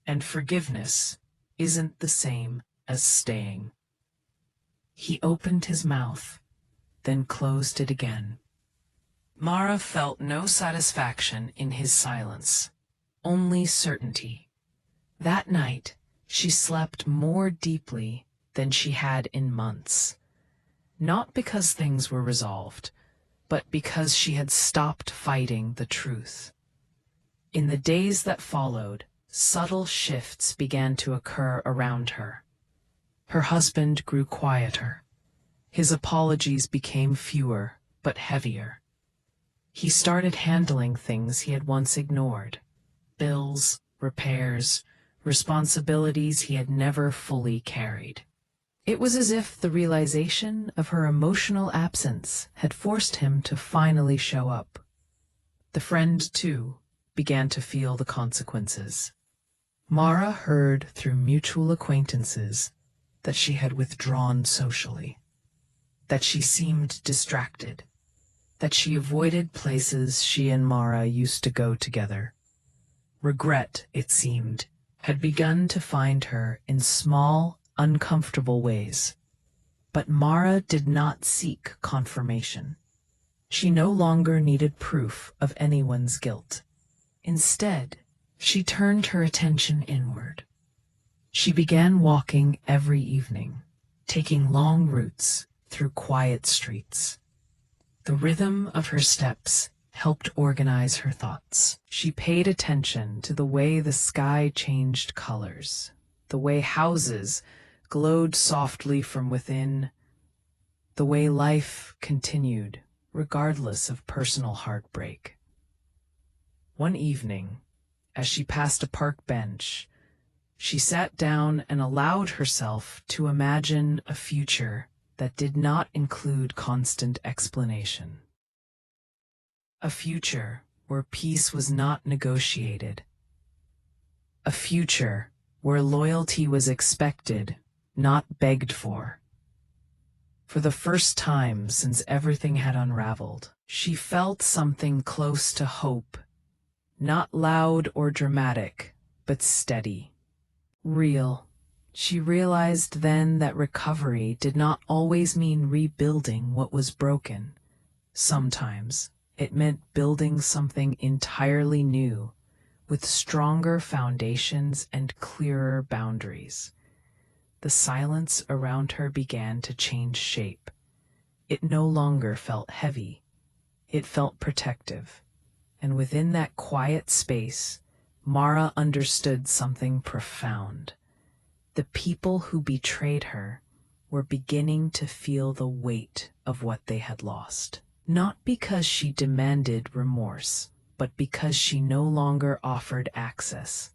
"And forgiveness isn't the same as staying." He opened his mouth, then closed it again. Mara felt no satisfaction in his silence, only certainty. That night, she slept more deeply than she had in months. Not because things were resolved, but because she had stopped fighting the truth. In the days that followed, subtle shifts began to occur around her. Her husband grew quieter. His apologies became fewer, but heavier. He started handling things he had once ignored: bills, repairs, responsibilities he had never fully carried. It was as if the realization of her emotional absence had forced him to finally show up. The friend, too, began to feel the consequences. Mara heard through mutual acquaintances that she had withdrawn socially, that she seemed distracted, that she avoided places she and Mara used to go together. Regret, it seemed, had begun to find her in small, uncomfortable ways. But Mara did not seek confirmation. She no longer needed proof of anyone's guilt. Instead, she turned her attention inward. She began walking every evening, taking long routes through quiet streets. The rhythm of her steps helped organize her thoughts. She paid attention to the way the sky changed colors, the way houses glowed softly from within, the way life continued, regardless of personal heartbreak. One evening, as she passed a park bench, she sat down and allowed herself to imagine a future that did not include constant explanation. A future where peace was not negotiated. A future where loyalty was expected, not begged for. For the first time since everything had unraveled, she felt something close to hope, not loud or dramatic, but steady, real. She realized then that recovery did not always mean rebuilding what was broken. Sometimes it meant building something entirely new, with stronger foundations and clearer boundaries. The silence around her began to change shape. It no longer felt heavy. It felt protective. And within that quiet space, Mara understood something profound. The people who betrayed her were beginning to feel the weight of what they had lost. Not because she demanded remorse, but because she no longer offered access.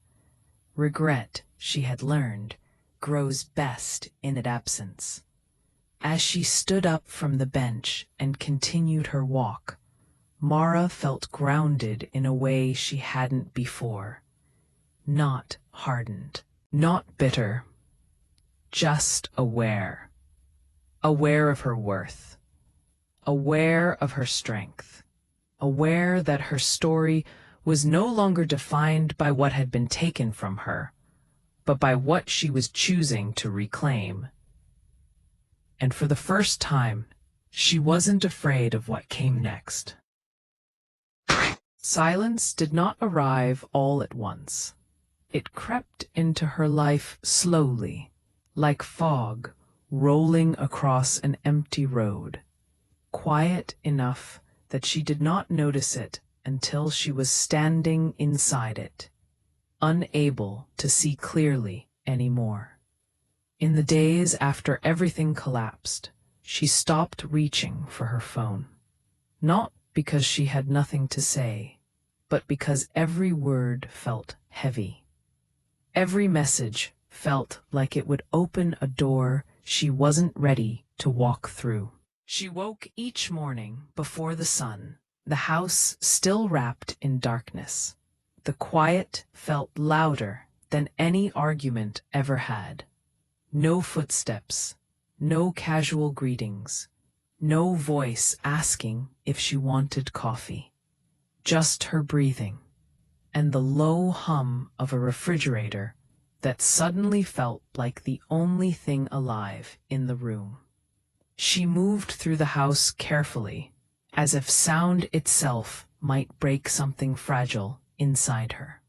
Regret, she had learned, grows best in its absence. As she stood up from the bench and continued her walk, Mara felt grounded in a way she hadn't before. Not hardened, not bitter, just aware. Aware of her worth, aware of her strength, aware that her story was no longer defined by what had been taken from her, but by what she was choosing to reclaim. And for the first time, she wasn't afraid of what came next. Silence did not arrive all at once. It crept into her life slowly, like fog rolling across an empty road, quiet enough that she did not notice it until she was standing inside it, unable to see clearly anymore. In the days after everything collapsed, she stopped reaching for her phone. Not because she had nothing to say, but because every word felt heavy. Every message felt like it would open a door she wasn't ready to walk through. She woke each morning before the sun, the house still wrapped in darkness. The quiet felt louder than any argument ever had. No footsteps, no casual greetings, no voice asking if she wanted coffee. Just her breathing, and the low hum of a refrigerator that suddenly felt like the only thing alive in the room. She moved through the house carefully, as if sound itself might break something fragile inside her.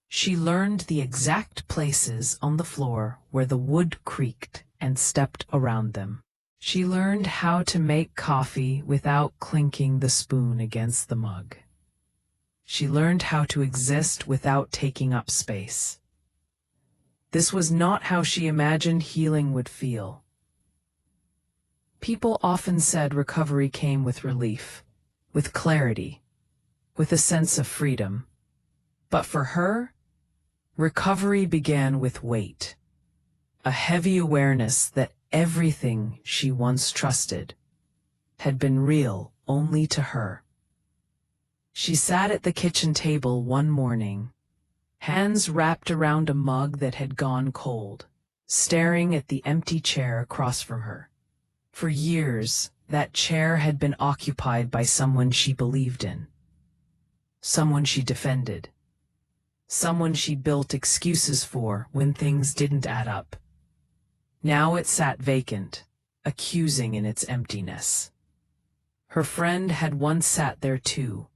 She learned the exact places on the floor where the wood creaked and stepped around them. She learned how to make coffee without clinking the spoon against the mug. She learned how to exist without taking up space. This was not how she imagined healing would feel. People often said recovery came with relief, with clarity, with a sense of freedom. But for her, recovery began with weight, a heavy awareness that everything she once trusted had been real only to her. She sat at the kitchen table one morning, hands wrapped around a mug that had gone cold, staring at the empty chair across from her. For years, that chair had been occupied by someone she believed in, someone she defended, someone she built excuses for when things didn't add up. Now it sat vacant, accusing in its emptiness. Her friend had once sat there too,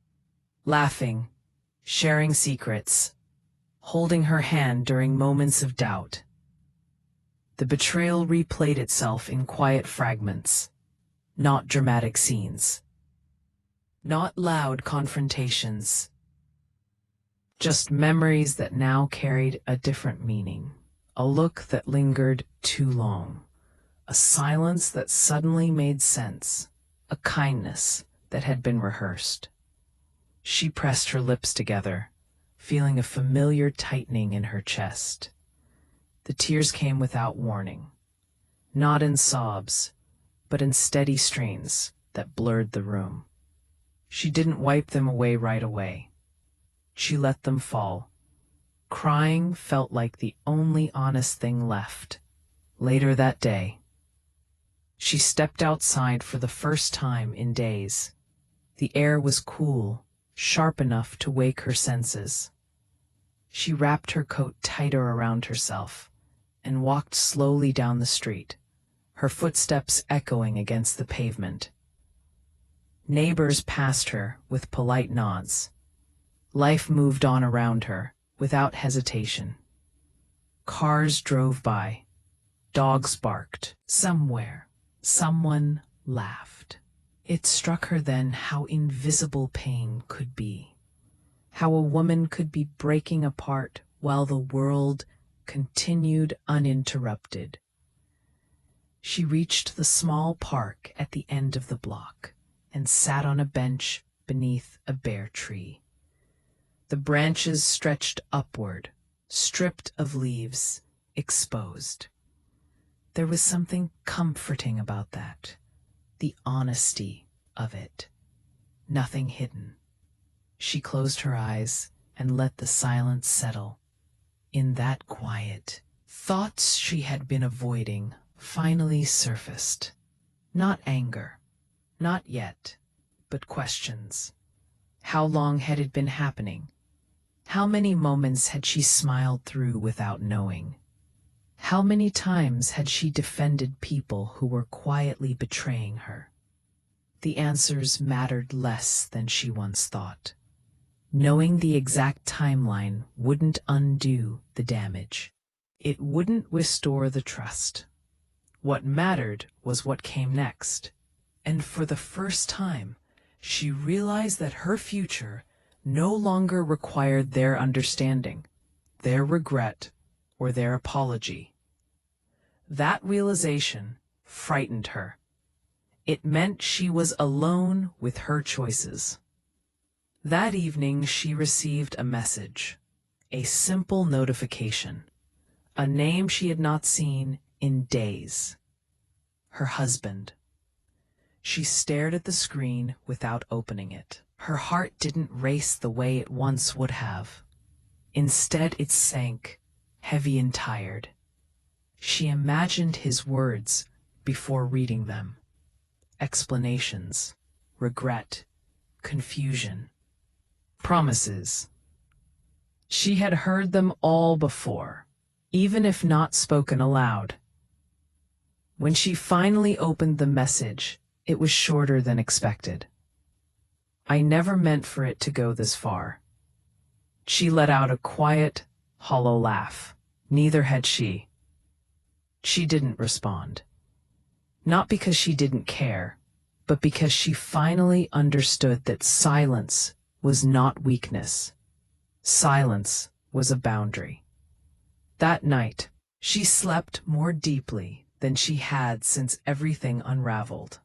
laughing, sharing secrets, holding her hand during moments of doubt. The betrayal replayed itself in quiet fragments, not dramatic scenes, not loud confrontations, just memories that now carried a different meaning, a look that lingered too long, a silence that suddenly made sense, a kindness that had been rehearsed. She pressed her lips together, feeling a familiar tightening in her chest. The tears came without warning, not in sobs, but in steady streams that blurred the room. She didn't wipe them away right away. She let them fall. Crying felt like the only honest thing left. Later that day, she stepped outside for the first time in days. The air was cool, sharp enough to wake her senses. She wrapped her coat tighter around herself and walked slowly down the street, her footsteps echoing against the pavement. Neighbors passed her with polite nods. Life moved on around her without hesitation. Cars drove by. Dogs barked. Somewhere, someone laughed. It struck her then how invisible pain could be, how a woman could be breaking apart while the world continued uninterrupted. She reached the small park at the end of the block and sat on a bench beneath a bare tree. The branches stretched upward, stripped of leaves, exposed. There was something comforting about that, the honesty of it, nothing hidden. She closed her eyes and let the silence settle. In that quiet, thoughts she had been avoiding finally surfaced. Not anger, not yet, but questions. How long had it been happening? How many moments had she smiled through without knowing? How many times had she defended people who were quietly betraying her? The answers mattered less than she once thought. Knowing the exact timeline wouldn't undo the damage. It wouldn't restore the trust. What mattered was what came next. And for the first time, she realized that her future no longer required their understanding, their regret, or their apology. That realization frightened her. It meant she was alone with her choices. That evening, she received a message, a simple notification, a name she had not seen in days. Her husband. She stared at the screen without opening it. Her heart didn't race the way it once would have. Instead, it sank, heavy and tired. She imagined his words before reading them. Explanations, regret, confusion, promises. She had heard them all before, even if not spoken aloud. When she finally opened the message, it was shorter than expected. I never meant for it to go this far. She let out a quiet, hollow laugh. Neither had she. She didn't respond. Not because she didn't care, but because she finally understood that silence was not weakness. Silence was a boundary. That night, she slept more deeply than she had since everything unraveled.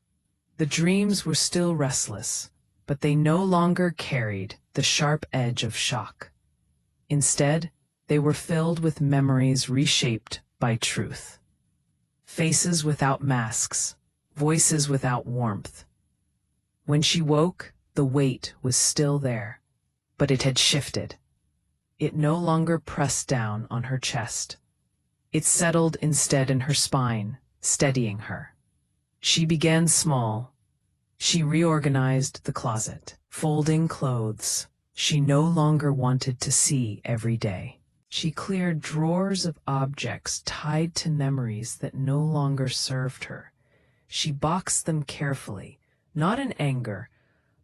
The dreams were still restless, but they no longer carried the sharp edge of shock. Instead, they were filled with memories reshaped by truth. Faces without masks, voices without warmth. When she woke, the weight was still there, but it had shifted. It no longer pressed down on her chest. It settled instead in her spine, steadying her. She began small. She reorganized the closet, folding clothes she no longer wanted to see every day. She cleared drawers of objects tied to memories that no longer served her. She boxed them carefully, not in anger,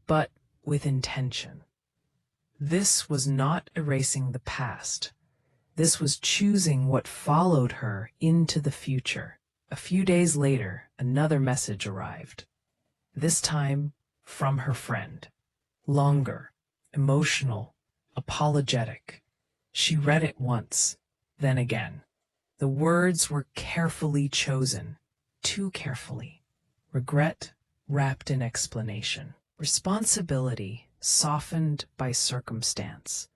but with intention. This was not erasing the past. This was choosing what followed her into the future. A few days later, another message arrived. This time from her friend. Longer, emotional, apologetic. She read it once, then again. The words were carefully chosen, too carefully. Regret wrapped in explanation. Responsibility softened by circumstance.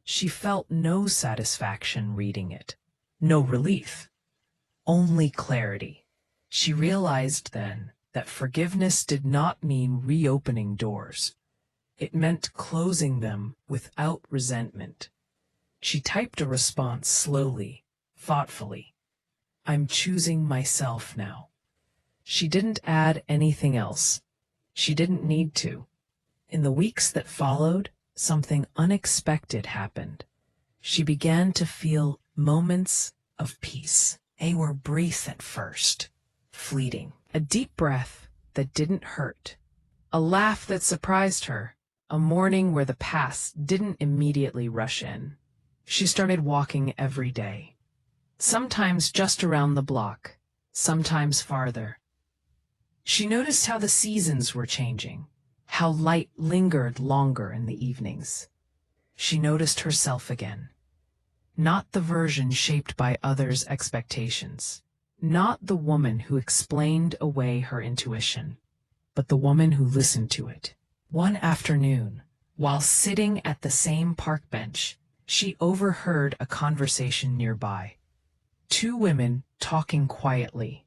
She felt no satisfaction reading it, no relief, only clarity. She realized then that forgiveness did not mean reopening doors. It meant closing them without resentment. She typed a response slowly, thoughtfully. I'm choosing myself now. She didn't add anything else. She didn't need to. In the weeks that followed, something unexpected happened. She began to feel moments of peace. They were brief at first, fleeting. A deep breath that didn't hurt. A laugh that surprised her. A morning where the past didn't immediately rush in. She started walking every day. Sometimes just around the block, sometimes farther. She noticed how the seasons were changing, how light lingered longer in the evenings. She noticed herself again. Not the version shaped by others' expectations. Not the woman who explained away her intuition, but the woman who listened to it. One afternoon, while sitting at the same park bench, she overheard a conversation nearby. Two women talking quietly,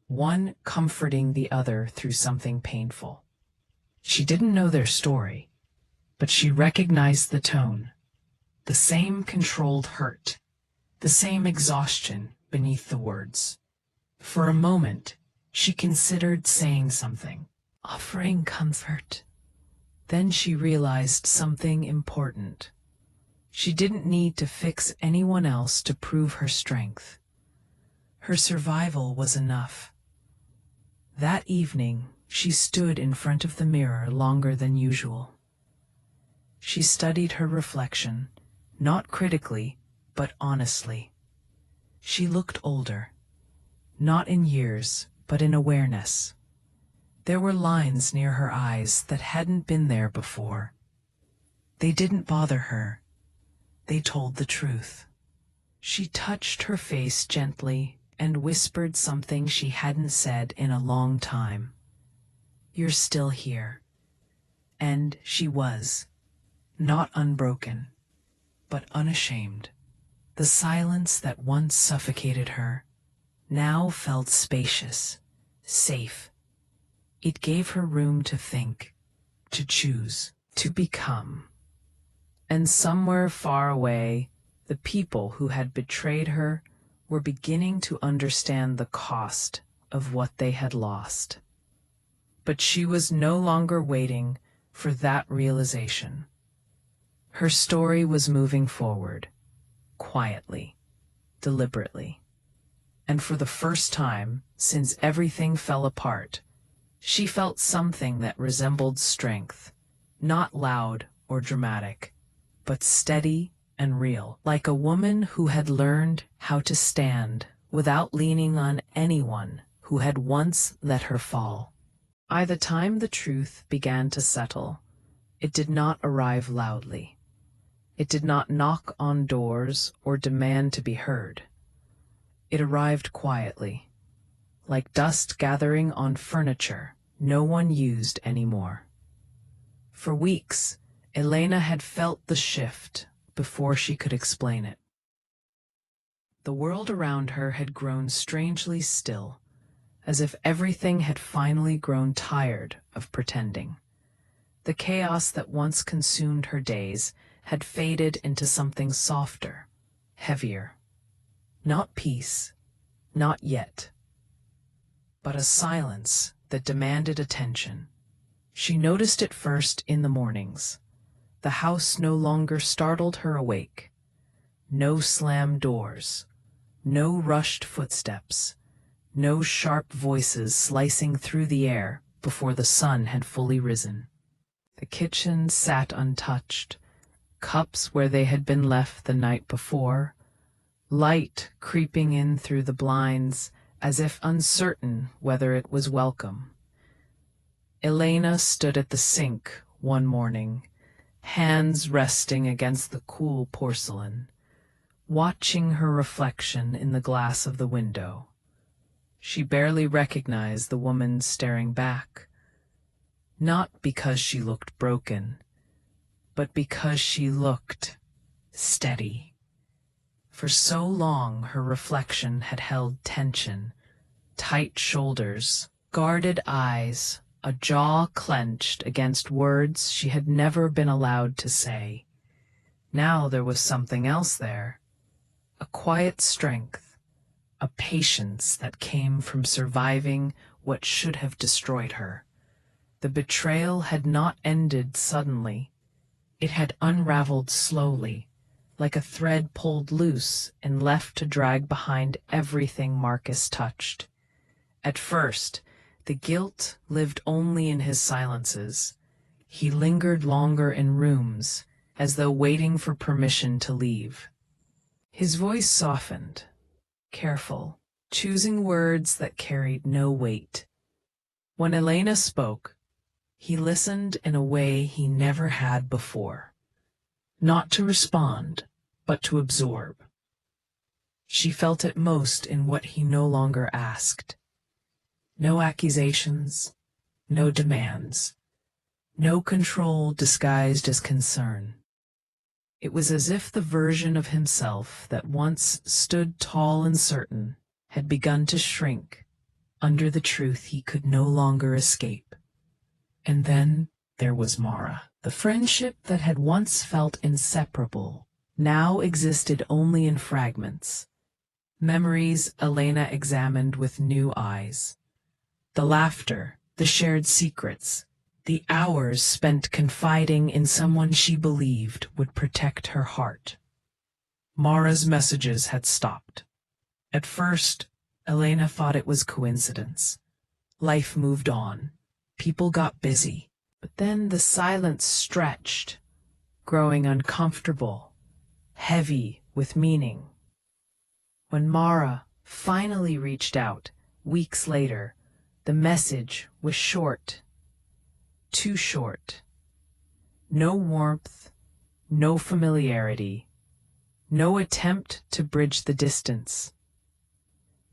one comforting the other through something painful. She didn't know their story, but she recognized the tone. The same controlled hurt, the same exhaustion beneath the words. For a moment, she considered saying something, offering comfort. Then she realized something important. She didn't need to fix anyone else to prove her strength. Her survival was enough. That evening, she stood in front of the mirror longer than usual. She studied her reflection, not critically, but honestly. She looked older, not in years, but in awareness. There were lines near her eyes that hadn't been there before. They didn't bother her. They told the truth. She touched her face gently and whispered something she hadn't said in a long time. "You're still here." And she was, not unbroken, but unashamed. The silence that once suffocated her now felt spacious, safe. It gave her room to think, to choose, to become. And somewhere far away, the people who had betrayed her were beginning to understand the cost of what they had lost. But she was no longer waiting for that realization. Her story was moving forward, quietly, deliberately. And for the first time since everything fell apart, she felt something that resembled strength, not loud or dramatic, but steady and real, like a woman who had learned how to stand without leaning on anyone who had once let her fall. By the time the truth began to settle, it did not arrive loudly. It did not knock on doors or demand to be heard. It arrived quietly, like dust gathering on furniture no one used anymore. For weeks, Elena had felt the shift before she could explain it. The world around her had grown strangely still, as if everything had finally grown tired of pretending. The chaos that once consumed her days had faded into something softer, heavier. Not peace, not yet, but a silence that demanded attention. She noticed it first in the mornings. The house no longer startled her awake. No slammed doors, no rushed footsteps, no sharp voices slicing through the air before the sun had fully risen. The kitchen sat untouched, cups where they had been left the night before, light creeping in through the blinds as if uncertain whether it was welcome. Elena stood at the sink one morning, hands resting against the cool porcelain, watching her reflection in the glass of the window. She barely recognized the woman staring back, not because she looked broken, but because she looked steady. For so long her reflection had held tension, tight shoulders, guarded eyes, a jaw clenched against words she had never been allowed to say. Now there was something else there, a quiet strength, a patience that came from surviving what should have destroyed her. The betrayal had not ended suddenly. It had unraveled slowly, like a thread pulled loose and left to drag behind everything Marcus touched. At first, the guilt lived only in his silences. He lingered longer in rooms, as though waiting for permission to leave. His voice softened, careful, choosing words that carried no weight. When Elena spoke, he listened in a way he never had before. Not to respond, but to absorb. She felt it most in what he no longer asked. No accusations, no demands, no control disguised as concern. It was as if the version of himself that once stood tall and certain had begun to shrink under the truth he could no longer escape. And then there was Mara. The friendship that had once felt inseparable now existed only in fragments. Memories Elena examined with new eyes. The laughter, the shared secrets, the hours spent confiding in someone she believed would protect her heart. Mara's messages had stopped. At first, Elena thought it was coincidence. Life moved on. People got busy. But then the silence stretched, growing uncomfortable, heavy with meaning. When Mara finally reached out, weeks later, the message was short. Too short. No warmth, no familiarity, no attempt to bridge the distance.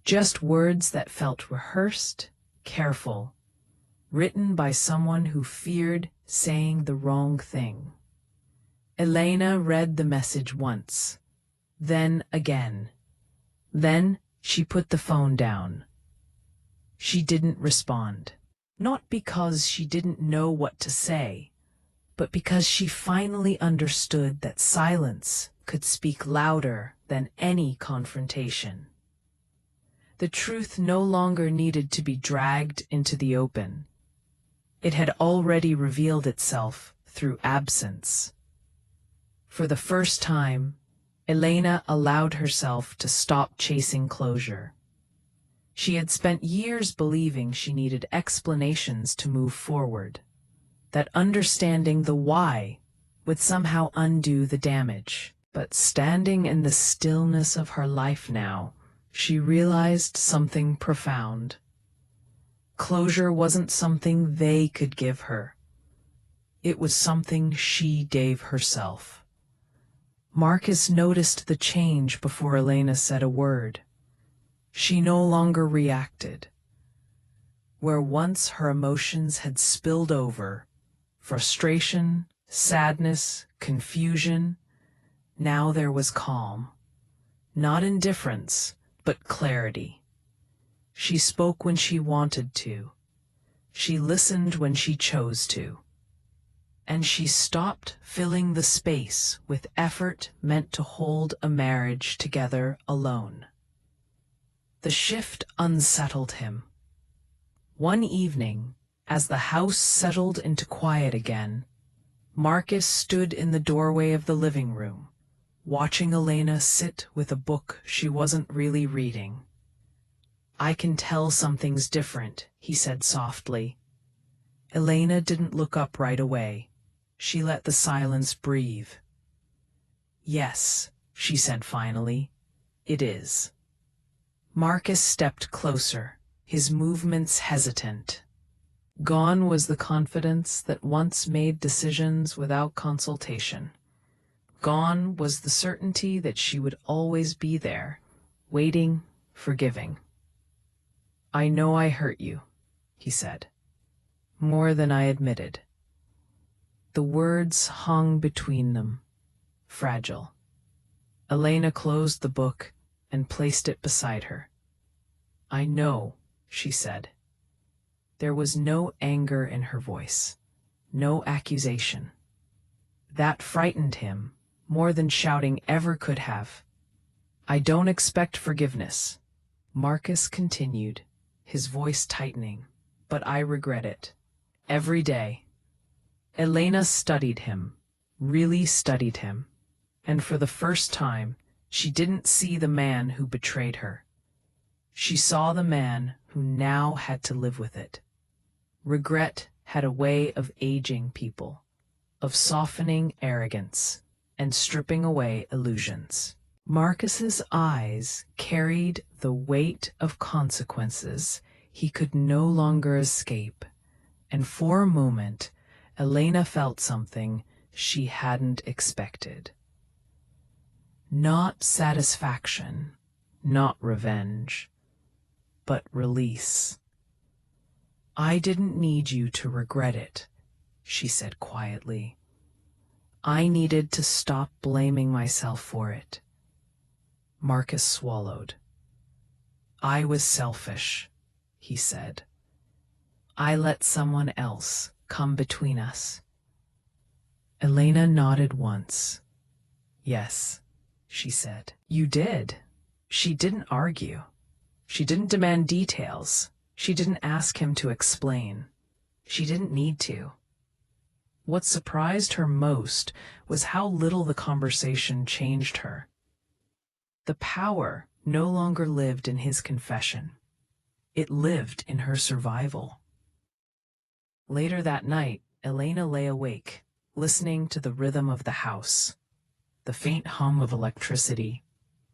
Just words that felt rehearsed, careful, written by someone who feared saying the wrong thing. Elena read the message once, then again. Then she put the phone down. She didn't respond, not because she didn't know what to say, but because she finally understood that silence could speak louder than any confrontation. The truth no longer needed to be dragged into the open. It had already revealed itself through absence. For the first time, Elena allowed herself to stop chasing closure. She had spent years believing she needed explanations to move forward, that understanding the why would somehow undo the damage. But standing in the stillness of her life now, she realized something profound. Closure wasn't something they could give her. It was something she gave herself. Marcus noticed the change before Elena said a word. She no longer reacted. Where once her emotions had spilled over, frustration, sadness, confusion, now there was calm. Not indifference, but clarity. She spoke when she wanted to. She listened when she chose to. And she stopped filling the space with effort meant to hold a marriage together alone. The shift unsettled him. One evening, as the house settled into quiet again, Marcus stood in the doorway of the living room, watching Elena sit with a book she wasn't really reading. "I can tell something's different," he said softly. Elena didn't look up right away. She let the silence breathe. "Yes," she said finally, "it is." Marcus stepped closer, his movements hesitant. Gone was the confidence that once made decisions without consultation. Gone was the certainty that she would always be there, waiting, forgiving. "I know I hurt you," he said. "More than I admitted." The words hung between them, fragile. Elena closed the book and placed it beside her. "I know," she said. There was no anger in her voice, no accusation. That frightened him more than shouting ever could have. "I don't expect forgiveness," Marcus continued, his voice tightening, "but I regret it. Every day." Elena studied him, really studied him, and for the first time, she didn't see the man who betrayed her. She saw the man who now had to live with it. Regret had a way of aging people, of softening arrogance and stripping away illusions. Marcus's eyes carried the weight of consequences he could no longer escape, and for a moment, Elena felt something she hadn't expected. Not satisfaction, not revenge, but release. "I didn't need you to regret it," she said quietly. "I needed to stop blaming myself for it." Marcus swallowed. "I was selfish," he said. "I let someone else come between us." Elena nodded once. "Yes," she said. "You did." She didn't argue. She didn't demand details. She didn't ask him to explain. She didn't need to. What surprised her most was how little the conversation changed her. The power no longer lived in his confession. It lived in her survival. Later that night, Elena lay awake, listening to the rhythm of the house, the faint hum of electricity,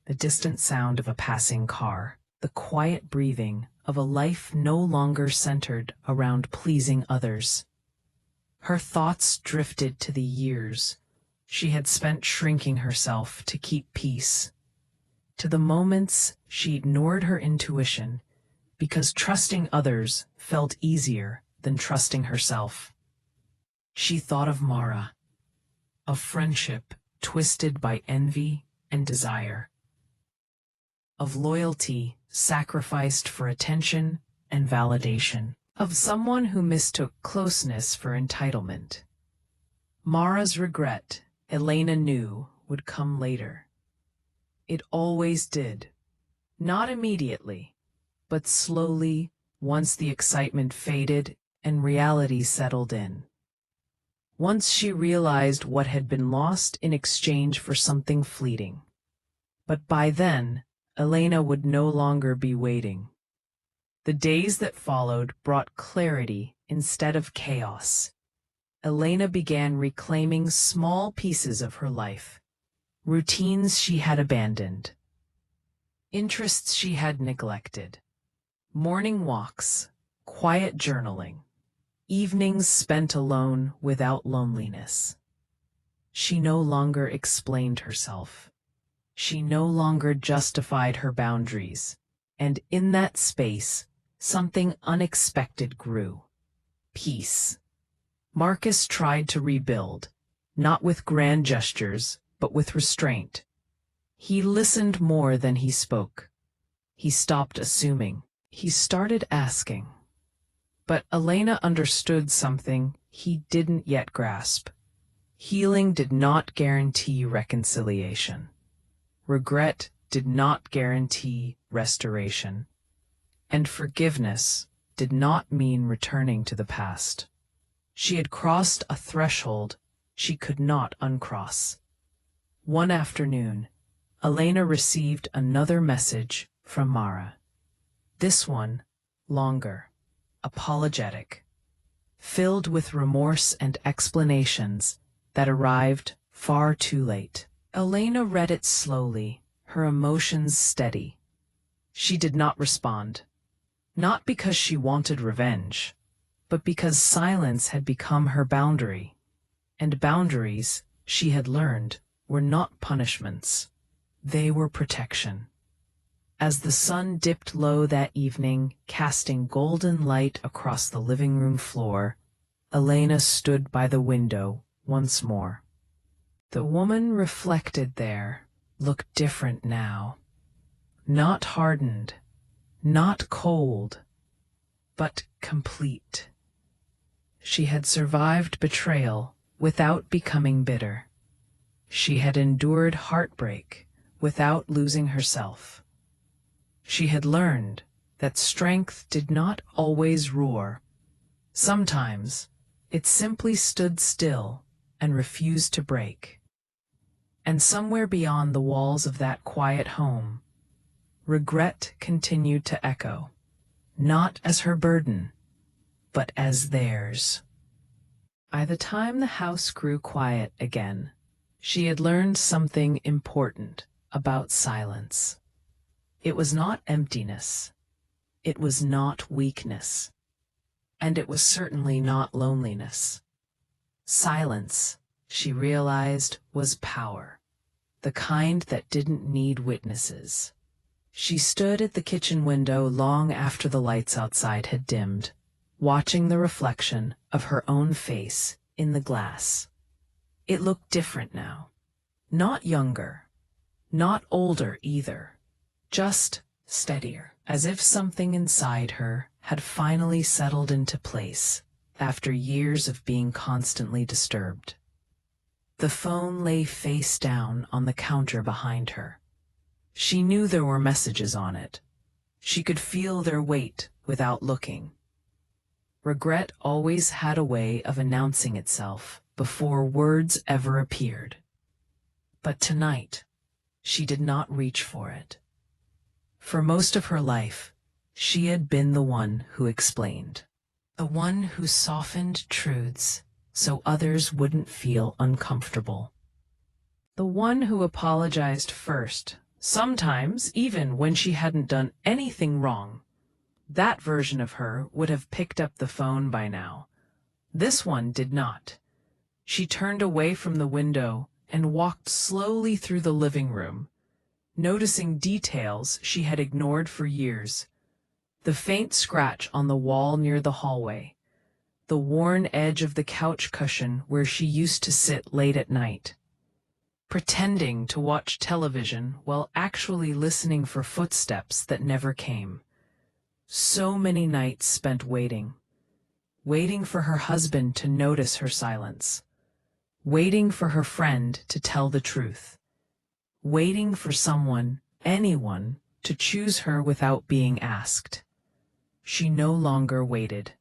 the distant sound of a passing car, the quiet breathing of a life no longer centered around pleasing others. Her thoughts drifted to the years she had spent shrinking herself to keep peace, to the moments she ignored her intuition because trusting others felt easier than trusting herself. She thought of Mara, of friendship twisted by envy and desire, of loyalty sacrificed for attention and validation, of someone who mistook closeness for entitlement. Mara's regret, Elena knew, would come later. It always did. Not immediately, but slowly, once the excitement faded and reality settled in. Once she realized what had been lost in exchange for something fleeting. But by then, Elena would no longer be waiting. The days that followed brought clarity instead of chaos. Elena began reclaiming small pieces of her life, routines she had abandoned, interests she had neglected, morning walks, quiet journaling, evenings spent alone without loneliness. She no longer explained herself. She no longer justified her boundaries, and in that space, something unexpected grew. Peace. Marcus tried to rebuild, not with grand gestures, but with restraint. He listened more than he spoke. He stopped assuming. He started asking. But Elena understood something he didn't yet grasp. Healing did not guarantee reconciliation. Regret did not guarantee restoration. And forgiveness did not mean returning to the past. She had crossed a threshold she could not uncross. One afternoon, Elena received another message from Mara. This one, longer, apologetic, filled with remorse and explanations that arrived far too late. Elena read it slowly, her emotions steady. She did not respond, not because she wanted revenge, but because silence had become her boundary, and boundaries, she had learned, were not punishments. They were protection. As the sun dipped low that evening, casting golden light across the living room floor, Elena stood by the window once more. The woman reflected there looked different now. Not hardened, not cold, but complete. She had survived betrayal without becoming bitter. She had endured heartbreak without losing herself. She had learned that strength did not always roar. Sometimes it simply stood still and refused to break. And somewhere beyond the walls of that quiet home, regret continued to echo, not as her burden, but as theirs. By the time the house grew quiet again, she had learned something important about silence. It was not emptiness. It was not weakness. And it was certainly not loneliness. Silence, she realized, was power, the kind that didn't need witnesses. She stood at the kitchen window long after the lights outside had dimmed, watching the reflection of her own face in the glass. It looked different now. Not younger, not older either, just steadier, as if something inside her had finally settled into place after years of being constantly disturbed. The phone lay face down on the counter behind her. She knew there were messages on it. She could feel their weight without looking. Regret always had a way of announcing itself before words ever appeared. But tonight, she did not reach for it. For most of her life, she had been the one who explained, the one who softened truths so others wouldn't feel uncomfortable, the one who apologized first, sometimes even when she hadn't done anything wrong. That version of her would have picked up the phone by now. This one did not. She turned away from the window and walked slowly through the living room, noticing details she had ignored for years. The faint scratch on the wall near the hallway, the worn edge of the couch cushion where she used to sit late at night, pretending to watch television while actually listening for footsteps that never came. So many nights spent waiting for her husband to notice her silence, waiting for her friend to tell the truth, waiting for someone, anyone, to choose her without being asked. She no longer waited.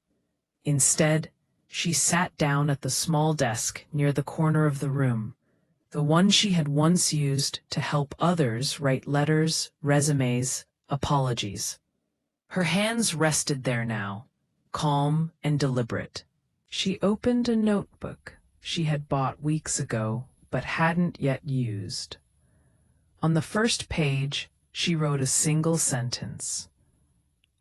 Instead, she sat down at the small desk near the corner of the room, the one she had once used to help others write letters, resumes, apologies. Her hands rested there now, calm and deliberate. She opened a notebook she had bought weeks ago but hadn't yet used. On the first page, she wrote a single sentence.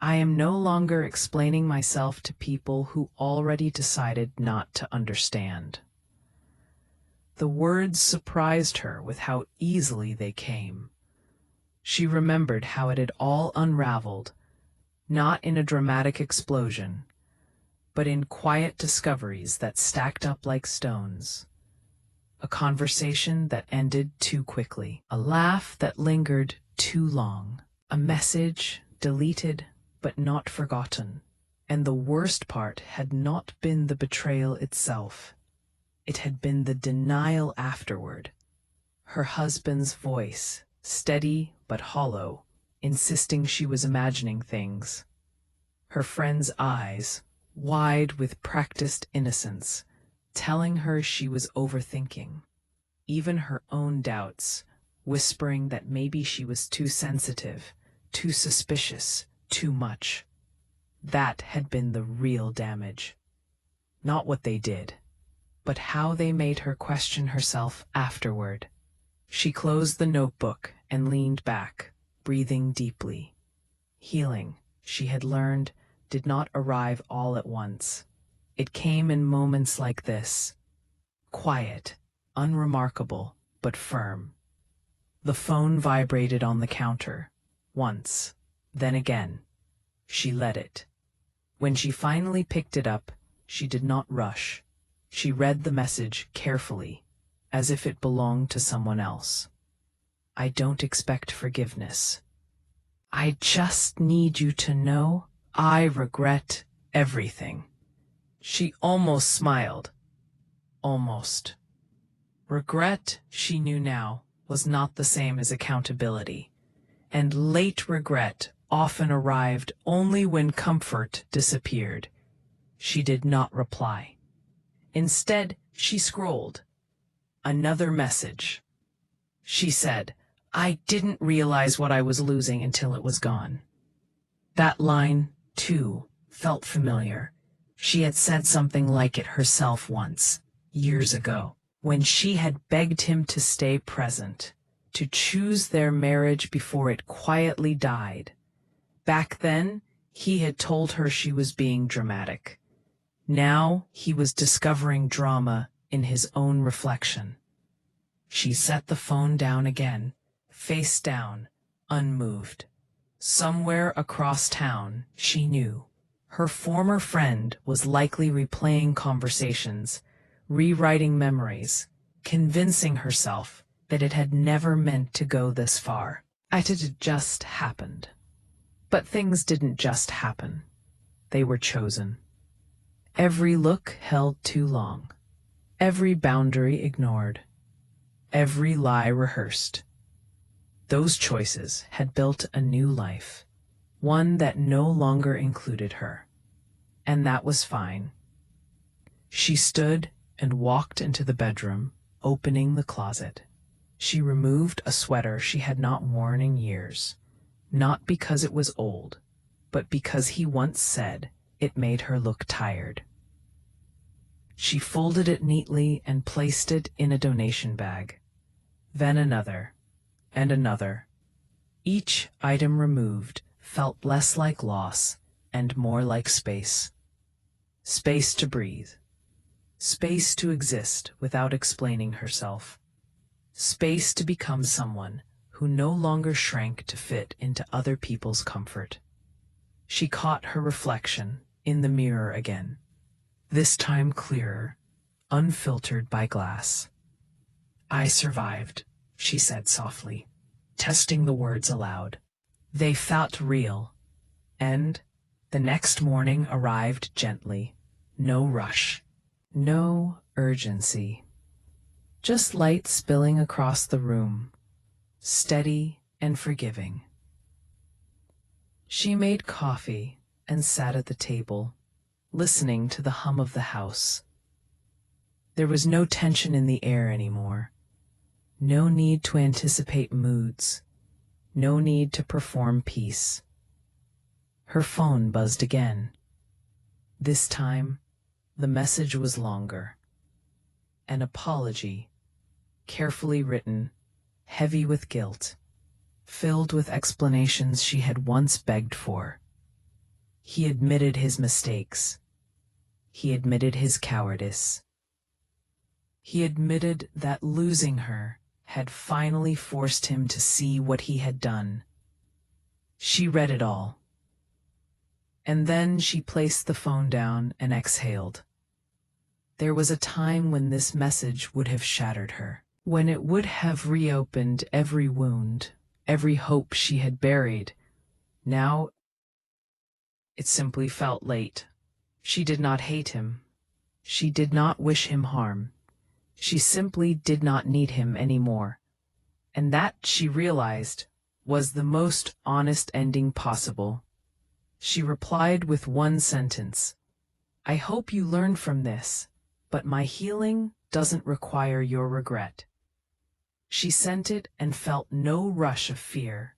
I am no longer explaining myself to people who already decided not to understand. The words surprised her with how easily they came. She remembered how it had all unraveled, not in a dramatic explosion, but in quiet discoveries that stacked up like stones. A conversation that ended too quickly, a laugh that lingered too long, a message deleted but not forgotten. And the worst part had not been the betrayal itself. It had been the denial afterward. Her husband's voice, steady but hollow, insisting she was imagining things. Her friend's eyes, wide with practiced innocence, telling her she was overthinking. Even her own doubts, whispering that maybe she was too sensitive, too suspicious, too much. That had been the real damage. Not what they did, but how they made her question herself afterward. She closed the notebook and leaned back, breathing deeply. Healing, she had learned, did not arrive all at once. It came in moments like this. Quiet, unremarkable, but firm. The phone vibrated on the counter. Once, then again. She let it. When she finally picked it up, she did not rush. She read the message carefully, as if it belonged to someone else. I don't expect forgiveness. I just need you to know I regret everything. She almost smiled. Almost. Regret, she knew now, was not the same as accountability, and late regret often arrived only when comfort disappeared. She did not reply. Instead, she scrolled. Another message. She said, I didn't realize what I was losing until it was gone. That line, too, felt familiar. She had said something like it herself once, years ago, when she had begged him to stay present, to choose their marriage before it quietly died. Back then, he had told her she was being dramatic. Now he was discovering drama in his own reflection. She set the phone down again, face down, unmoved. Somewhere across town, she knew, her former friend was likely replaying conversations, rewriting memories, convincing herself that it had never meant to go this far. It had just happened. But things didn't just happen. They were chosen. Every look held too long, every boundary ignored, every lie rehearsed. Those choices had built a new life, one that no longer included her. And that was fine. She stood and walked into the bedroom, opening the closet. She removed a sweater she had not worn in years. not because it was old, but because he once said it made her look tired. She folded it neatly and placed it in a donation bag. Then another, and another. Each item removed felt less like loss and more like space. Space to breathe. Space to exist without explaining herself. Space to become someone who no longer shrank to fit into other people's comfort. She caught her reflection in the mirror again, this time clearer, unfiltered by glass. "I survived," she said softly, testing the words aloud. They felt real, and the next morning arrived gently. No rush, no urgency. Just light spilling across the room, steady and forgiving. She made coffee and sat at the table, listening to the hum of the house. There was no tension in the air anymore. No need to anticipate moods. No need to perform peace. Her phone buzzed again. This time, the message was longer. An apology, carefully written, heavy with guilt, filled with explanations she had once begged for. He admitted his mistakes. He admitted his cowardice. He admitted that losing her had finally forced him to see what he had done. She read it all. And then she placed the phone down and exhaled. There was a time when this message would have shattered her, when it would have reopened every wound, every hope she had buried. Now, it simply felt late. She did not hate him. She did not wish him harm. She simply did not need him anymore. And that, she realized, was the most honest ending possible. She replied with one sentence. "I hope you learn from this, but my healing doesn't require your regret." She sent it and felt no rush of fear,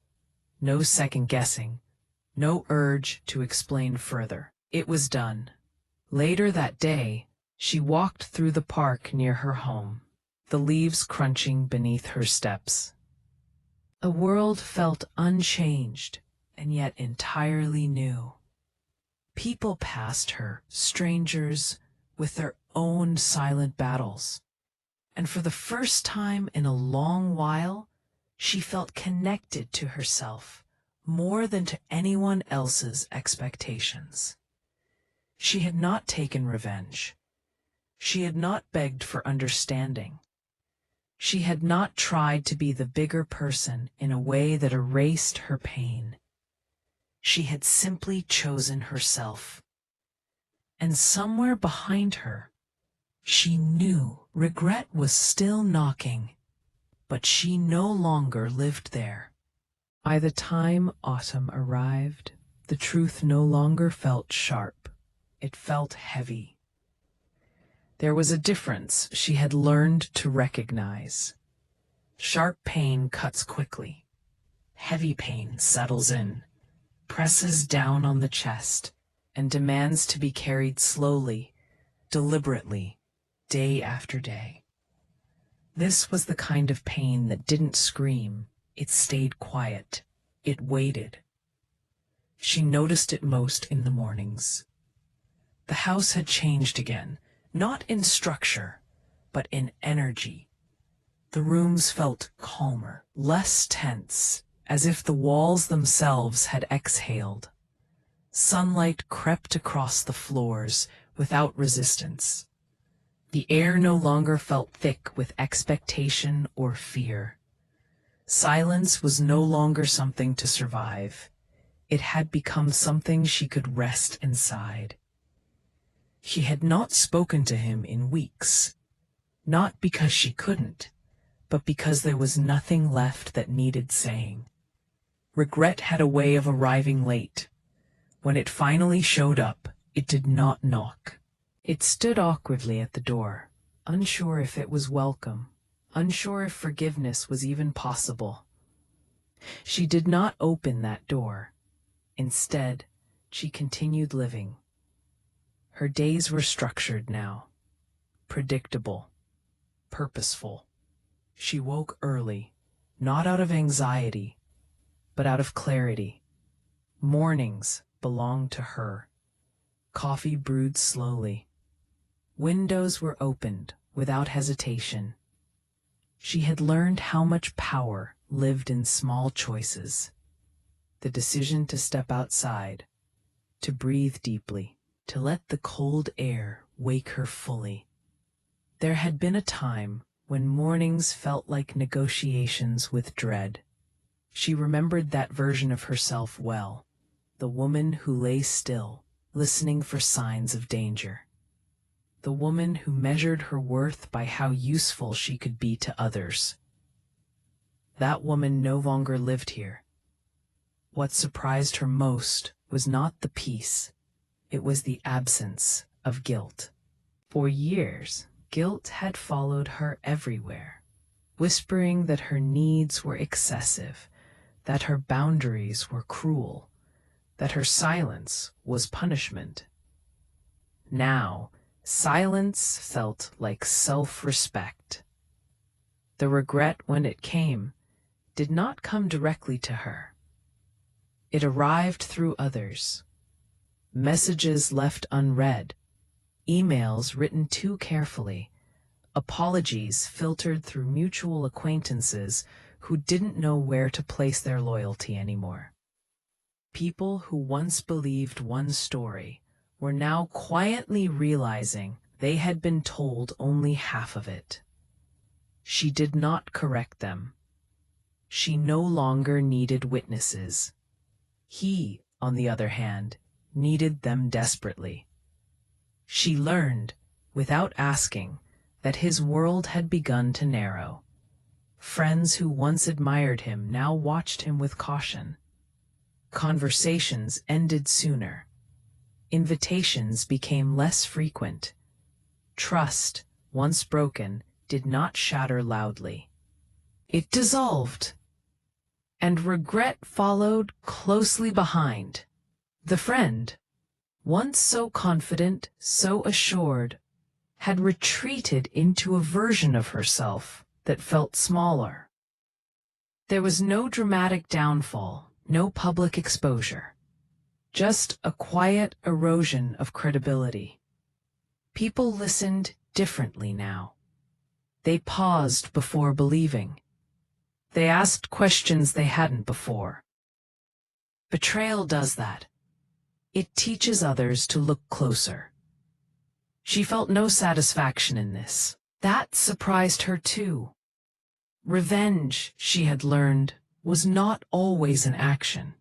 no second guessing, no urge to explain further. It was done. Later that day, she walked through the park near her home, the leaves crunching beneath her steps. The world felt unchanged and yet entirely new. People passed her, strangers, with their own silent battles. And for the first time in a long while, she felt connected to herself more than to anyone else's expectations. She had not taken revenge. She had not begged for understanding. She had not tried to be the bigger person in a way that erased her pain. She had simply chosen herself. And somewhere behind her, she knew regret was still knocking, but she no longer lived there. By the time autumn arrived, the truth no longer felt sharp. It felt heavy. There was a difference she had learned to recognize. Sharp pain cuts quickly. Heavy pain settles in, presses down on the chest, and demands to be carried slowly, deliberately, day after day. This was the kind of pain that didn't scream. It stayed quiet. It waited. She noticed it most in the mornings. The house had changed again, not in structure, but in energy. The rooms felt calmer, less tense, as if the walls themselves had exhaled. Sunlight crept across the floors without resistance. The air no longer felt thick with expectation or fear. Silence was no longer something to survive. It had become something she could rest inside. She had not spoken to him in weeks, not because she couldn't, but because there was nothing left that needed saying. Regret had a way of arriving late. When it finally showed up, it did not knock. It stood awkwardly at the door, unsure if it was welcome, unsure if forgiveness was even possible. She did not open that door. Instead, she continued living. Her days were structured now, predictable, purposeful. She woke early, not out of anxiety, but out of clarity. Mornings belonged to her. Coffee brewed slowly. Windows were opened without hesitation. She had learned how much power lived in small choices. The decision to step outside, to breathe deeply, to let the cold air wake her fully. There had been a time when mornings felt like negotiations with dread. She remembered that version of herself well, the woman who lay still, listening for signs of danger. The woman who measured her worth by how useful she could be to others. That woman no longer lived here. What surprised her most was not the peace, it was the absence of guilt. For years, guilt had followed her everywhere, whispering that her needs were excessive, that her boundaries were cruel, that her silence was punishment. Now, silence felt like self-respect. The regret, when it came, did not come directly to her. It arrived through others. Messages left unread, emails written too carefully, apologies filtered through mutual acquaintances who didn't know where to place their loyalty anymore. People who once believed one story were now quietly realizing they had been told only half of it. She did not correct them. She no longer needed witnesses. He, on the other hand, needed them desperately. She learned, without asking, that his world had begun to narrow. Friends who once admired him now watched him with caution. Conversations ended sooner. Invitations became less frequent. Trust, once broken, did not shatter loudly. It dissolved, and regret followed closely behind. The friend, once so confident, so assured, had retreated into a version of herself that felt smaller. There was no dramatic downfall, no public exposure, just a quiet erosion of credibility. People listened differently now. They paused before believing. They asked questions they hadn't before. Betrayal does that. It teaches others to look closer. She felt no satisfaction in this. That surprised her too. Revenge, she had learned, was not always an action.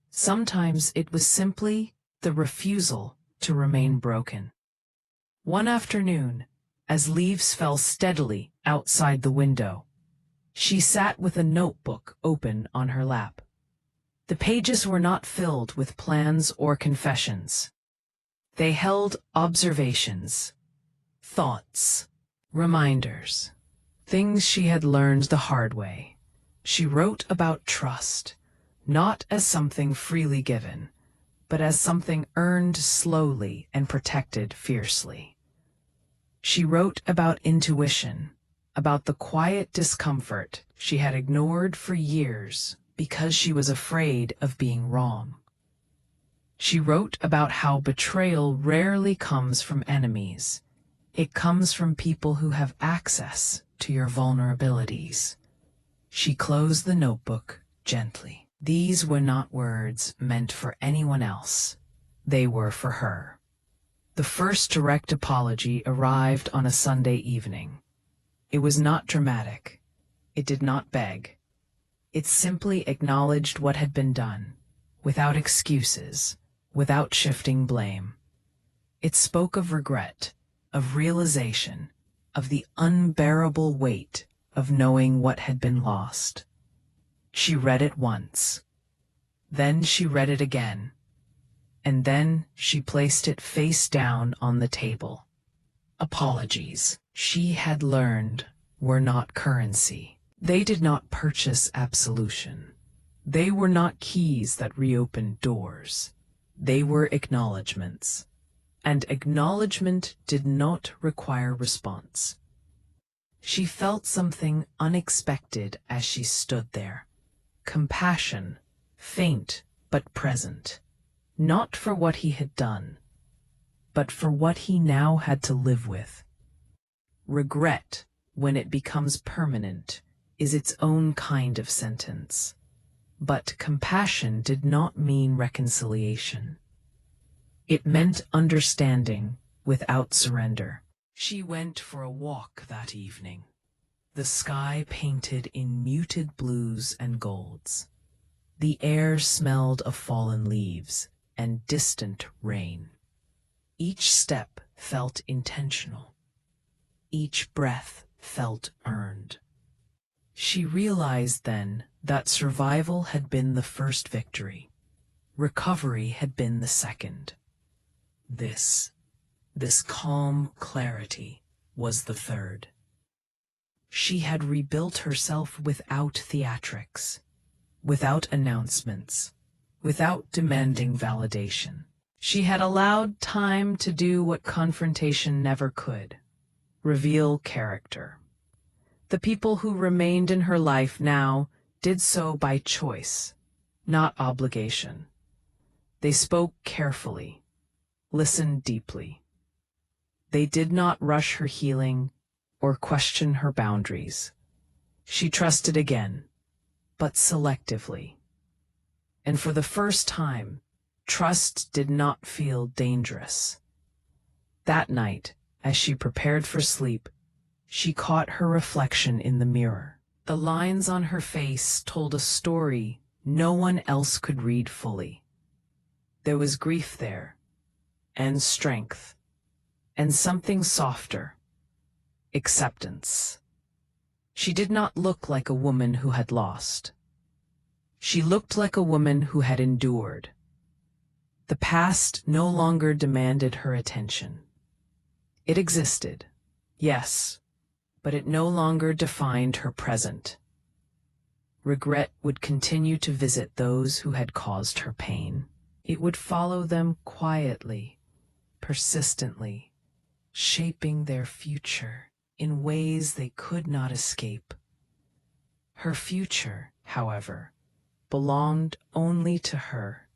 Sometimes it was simply the refusal to remain broken. One afternoon, as leaves fell steadily outside the window, she sat with a notebook open on her lap. The pages were not filled with plans or confessions. They held observations, thoughts, reminders, things she had learned the hard way. She wrote about trust, not as something freely given, but as something earned slowly and protected fiercely. She wrote about intuition, about the quiet discomfort she had ignored for years because she was afraid of being wrong. She wrote about how betrayal rarely comes from enemies. It comes from people who have access to your vulnerabilities. She closed the notebook gently. These were not words meant for anyone else. They were for her. The first direct apology arrived on a Sunday evening. It was not dramatic. It did not beg. It simply acknowledged what had been done, without excuses, without shifting blame. It spoke of regret, of realization, of the unbearable weight of knowing what had been lost. She read it once. Then she read it again. And then she placed it face down on the table. Apologies, she had learned, were not currency. They did not purchase absolution. They were not keys that reopened doors. They were acknowledgments. And acknowledgment did not require response. She felt something unexpected as she stood there. Compassion, faint but present. Not for what he had done, but for what he now had to live with. Regret, when it becomes permanent, is its own kind of sentence. But compassion did not mean reconciliation. It meant understanding without surrender. She went for a walk that evening, the sky painted in muted blues and golds. The air smelled of fallen leaves and distant rain. Each step felt intentional. Each breath felt earned. She realized then that survival had been the first victory. Recovery had been the second. This calm clarity was the third. She had rebuilt herself without theatrics, without announcements, without demanding validation. She had allowed time to do what confrontation never could: reveal character. The people who remained in her life now did so by choice, not obligation. They spoke carefully, listened deeply. They did not rush her healing or question her boundaries. She trusted again, but selectively. And for the first time, trust did not feel dangerous. That night, as she prepared for sleep, she caught her reflection in the mirror. The lines on her face told a story no one else could read fully. There was grief there, and strength, and something softer: acceptance. She did not look like a woman who had lost. She looked like a woman who had endured. The past no longer demanded her attention. It existed, yes, but it no longer defined her present. Regret would continue to visit those who had caused her pain. It would follow them quietly, persistently, shaping their future in ways they could not escape. Her future, however, belonged only to her,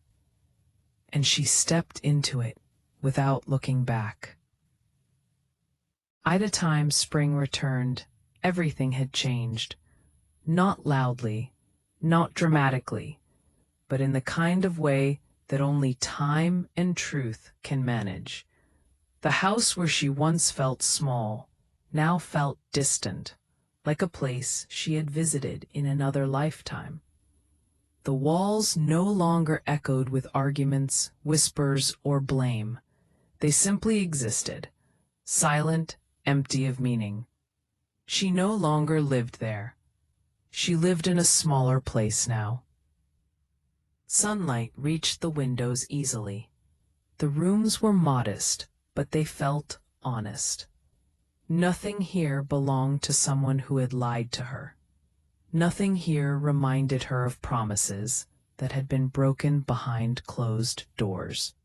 and she stepped into it without looking back. By the time spring returned, everything had changed. Not loudly, not dramatically, but in the kind of way that only time and truth can manage. The house where she once felt small now felt distant, like a place she had visited in another lifetime. The walls no longer echoed with arguments, whispers, or blame. They simply existed, silent, empty of meaning. She no longer lived there. She lived in a smaller place now. Sunlight reached the windows easily. The rooms were modest, but they felt honest. Nothing here belonged to someone who had lied to her. Nothing here reminded her of promises that had been broken behind closed doors.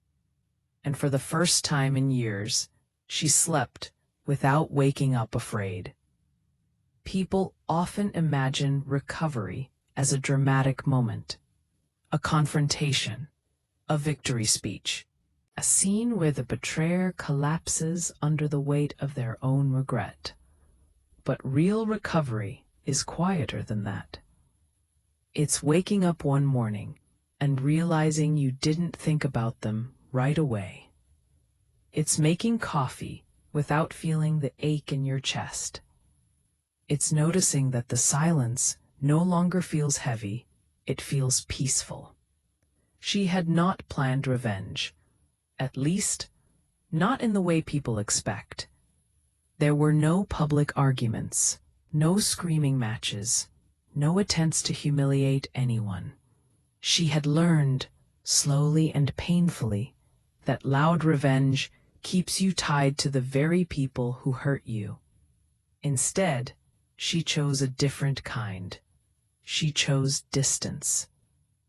And for the first time in years, she slept without waking up afraid. People often imagine recovery as a dramatic moment, a confrontation, a victory speech, a scene where the betrayer collapses under the weight of their own regret. But real recovery is quieter than that. It's waking up one morning and realizing you didn't think about them right away. It's making coffee without feeling the ache in your chest. It's noticing that the silence no longer feels heavy, it feels peaceful. She had not planned revenge, at least not in the way people expect. There were no public arguments, no screaming matches, no attempts to humiliate anyone. She had learned, slowly and painfully, that loud revenge keeps you tied to the very people who hurt you. Instead, she chose a different kind. She chose distance,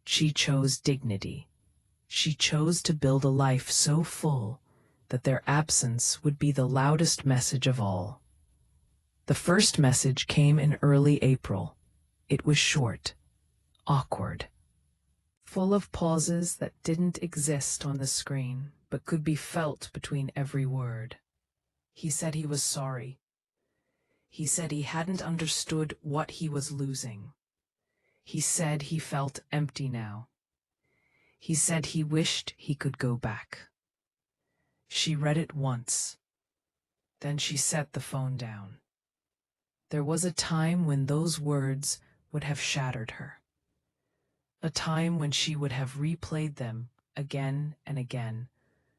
She chose dignity. She chose to build a life so full that their absence would be the loudest message of all. The first message came in early April. It was short, awkward, full of pauses that didn't exist on the screen but could be felt between every word. He said he was sorry. He said he hadn't understood what he was losing. He said he felt empty now. He said he wished he could go back. She read it once. Then she set the phone down. There was a time when those words would have shattered her. A time when she would have replayed them again and again,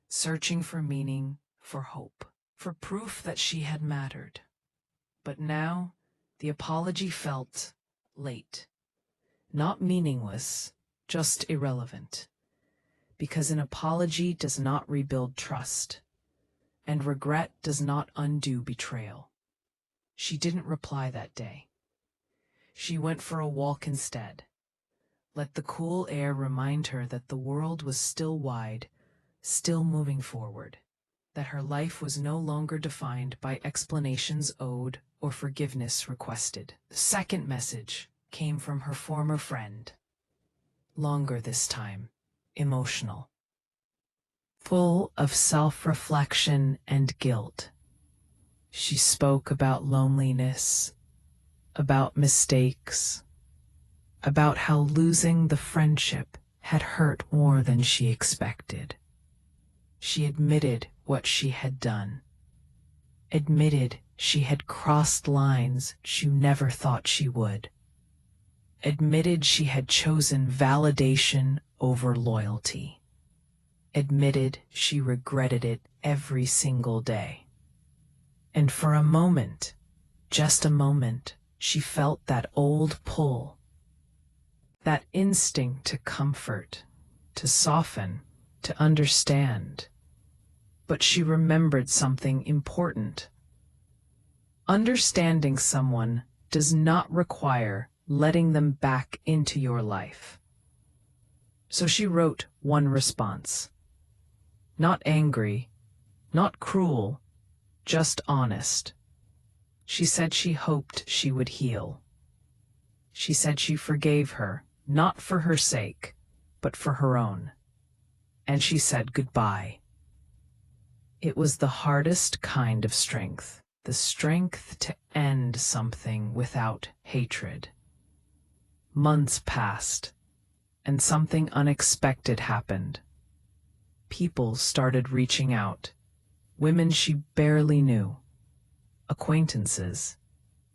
searching for meaning, for hope, for proof that she had mattered. But now, the apology felt late. Not meaningless, just irrelevant. Because an apology does not rebuild trust, and regret does not undo betrayal. She didn't reply that day. She went for a walk instead. Let the cool air remind her that the world was still wide, still moving forward, that her life was no longer defined by explanations owed or forgiveness requested. The second message came from her former friend. Longer this time, emotional, full of self-reflection and guilt. She spoke about loneliness, about mistakes, about how losing the friendship had hurt more than she expected. She admitted what she had done, admitted she had crossed lines she never thought she would, admitted she had chosen validation over loyalty, admitted she regretted it every single day. And for a moment, just a moment, she felt that old pull, that instinct to comfort, to soften, to understand. But she remembered something important. Understanding someone does not require letting them back into your life. So she wrote one response. Not angry, not cruel, just honest. She said she hoped she would heal. She said she forgave her, not for her sake, but for her own. And she said goodbye. It was the hardest kind of strength, the strength to end something without hatred. Months passed, and something unexpected happened. People started reaching out, women she barely knew, acquaintances,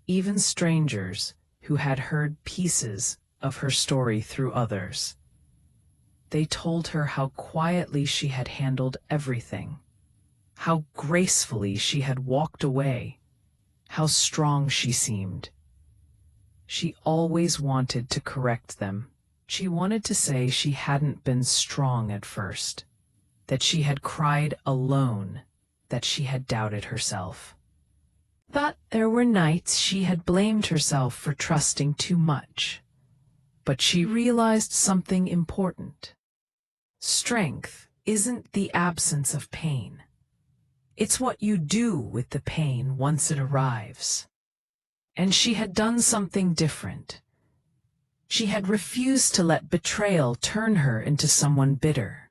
even strangers who had heard pieces of her story through others. They told her how quietly she had handled everything, how gracefully she had walked away, how strong she seemed. She always wanted to correct them. She wanted to say she hadn't been strong at first, that she had cried alone, that she had doubted herself. But there were nights she had blamed herself for trusting too much. But she realized something important. Strength isn't the absence of pain. It's what you do with the pain once it arrives. And she had done something different. She had refused to let betrayal turn her into someone bitter.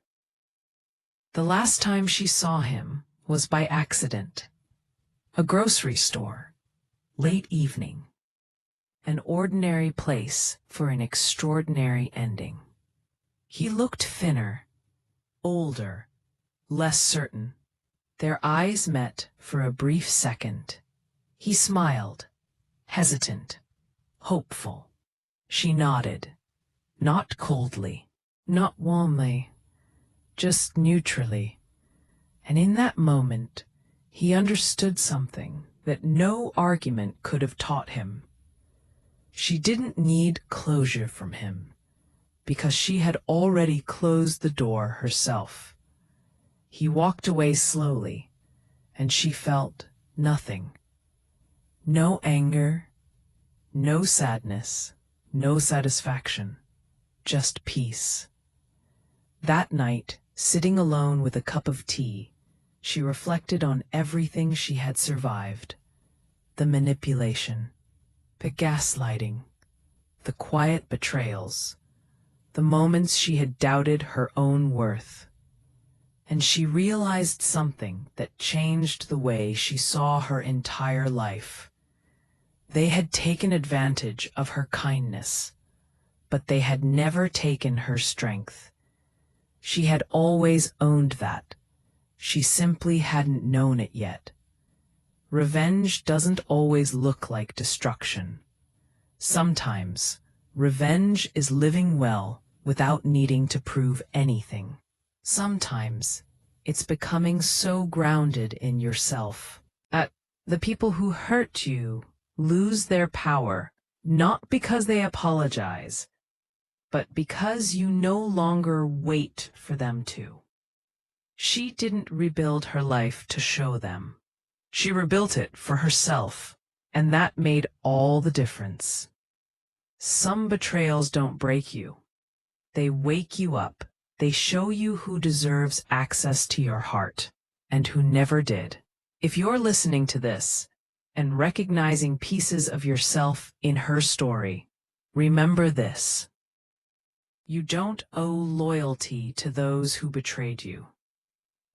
The last time she saw him was by accident. A grocery store, late evening. An ordinary place for an extraordinary ending. He looked thinner, older, less certain. Their eyes met for a brief second. He smiled, hesitant, hopeful. She nodded, not coldly, not warmly, just neutrally. And in that moment, he understood something that no argument could have taught him. She didn't need closure from him, because she had already closed the door herself. He walked away slowly, and she felt nothing. No anger, no sadness, no satisfaction. just peace. That night, sitting alone with a cup of tea, she reflected on everything she had survived. The manipulation, the gaslighting, the quiet betrayals, the moments she had doubted her own worth. And she realized something that changed the way she saw her entire life. They had taken advantage of her kindness, but they had never taken her strength. She had always owned that. She simply hadn't known it yet. Revenge doesn't always look like destruction. Sometimes, revenge is living well without needing to prove anything. Sometimes, it's becoming so grounded in yourself that the people who hurt you lose their power, not because they apologize, but because you no longer wait for them to. She didn't rebuild her life to show them. She rebuilt it for herself, and that made all the difference. Some betrayals don't break you. They wake you up. They show you who deserves access to your heart and who never did. If you're listening to this and recognizing pieces of yourself in her story, remember this. You don't owe loyalty to those who betrayed you.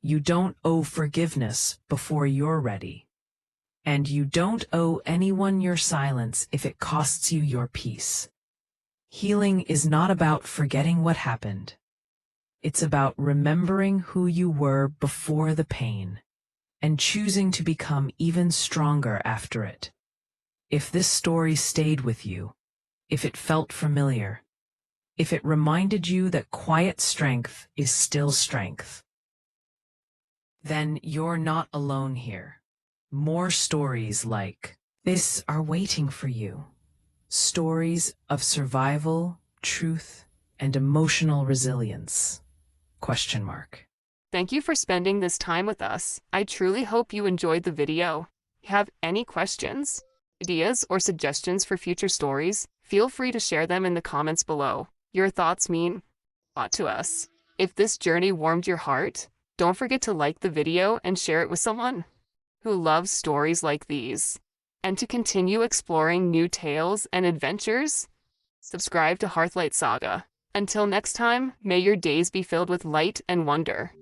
You don't owe forgiveness before you're ready. And you don't owe anyone your silence if it costs you your peace. Healing is not about forgetting what happened. It's about remembering who you were before the pain and choosing to become even stronger after it. If this story stayed with you, if it felt familiar, if it reminded you that quiet strength is still strength, then you're not alone here. More stories like this are waiting for you. Stories of survival, truth, and emotional resilience. ? Thank you for spending this time with us. I truly hope you enjoyed the video. If you have any questions, ideas, or suggestions for future stories, feel free to share them in the comments below. Your thoughts mean a lot to us. If this journey warmed your heart, don't forget to like the video and share it with someone who loves stories like these. And to continue exploring new tales and adventures, subscribe to Hearthlight Saga. Until next time, may your days be filled with light and wonder.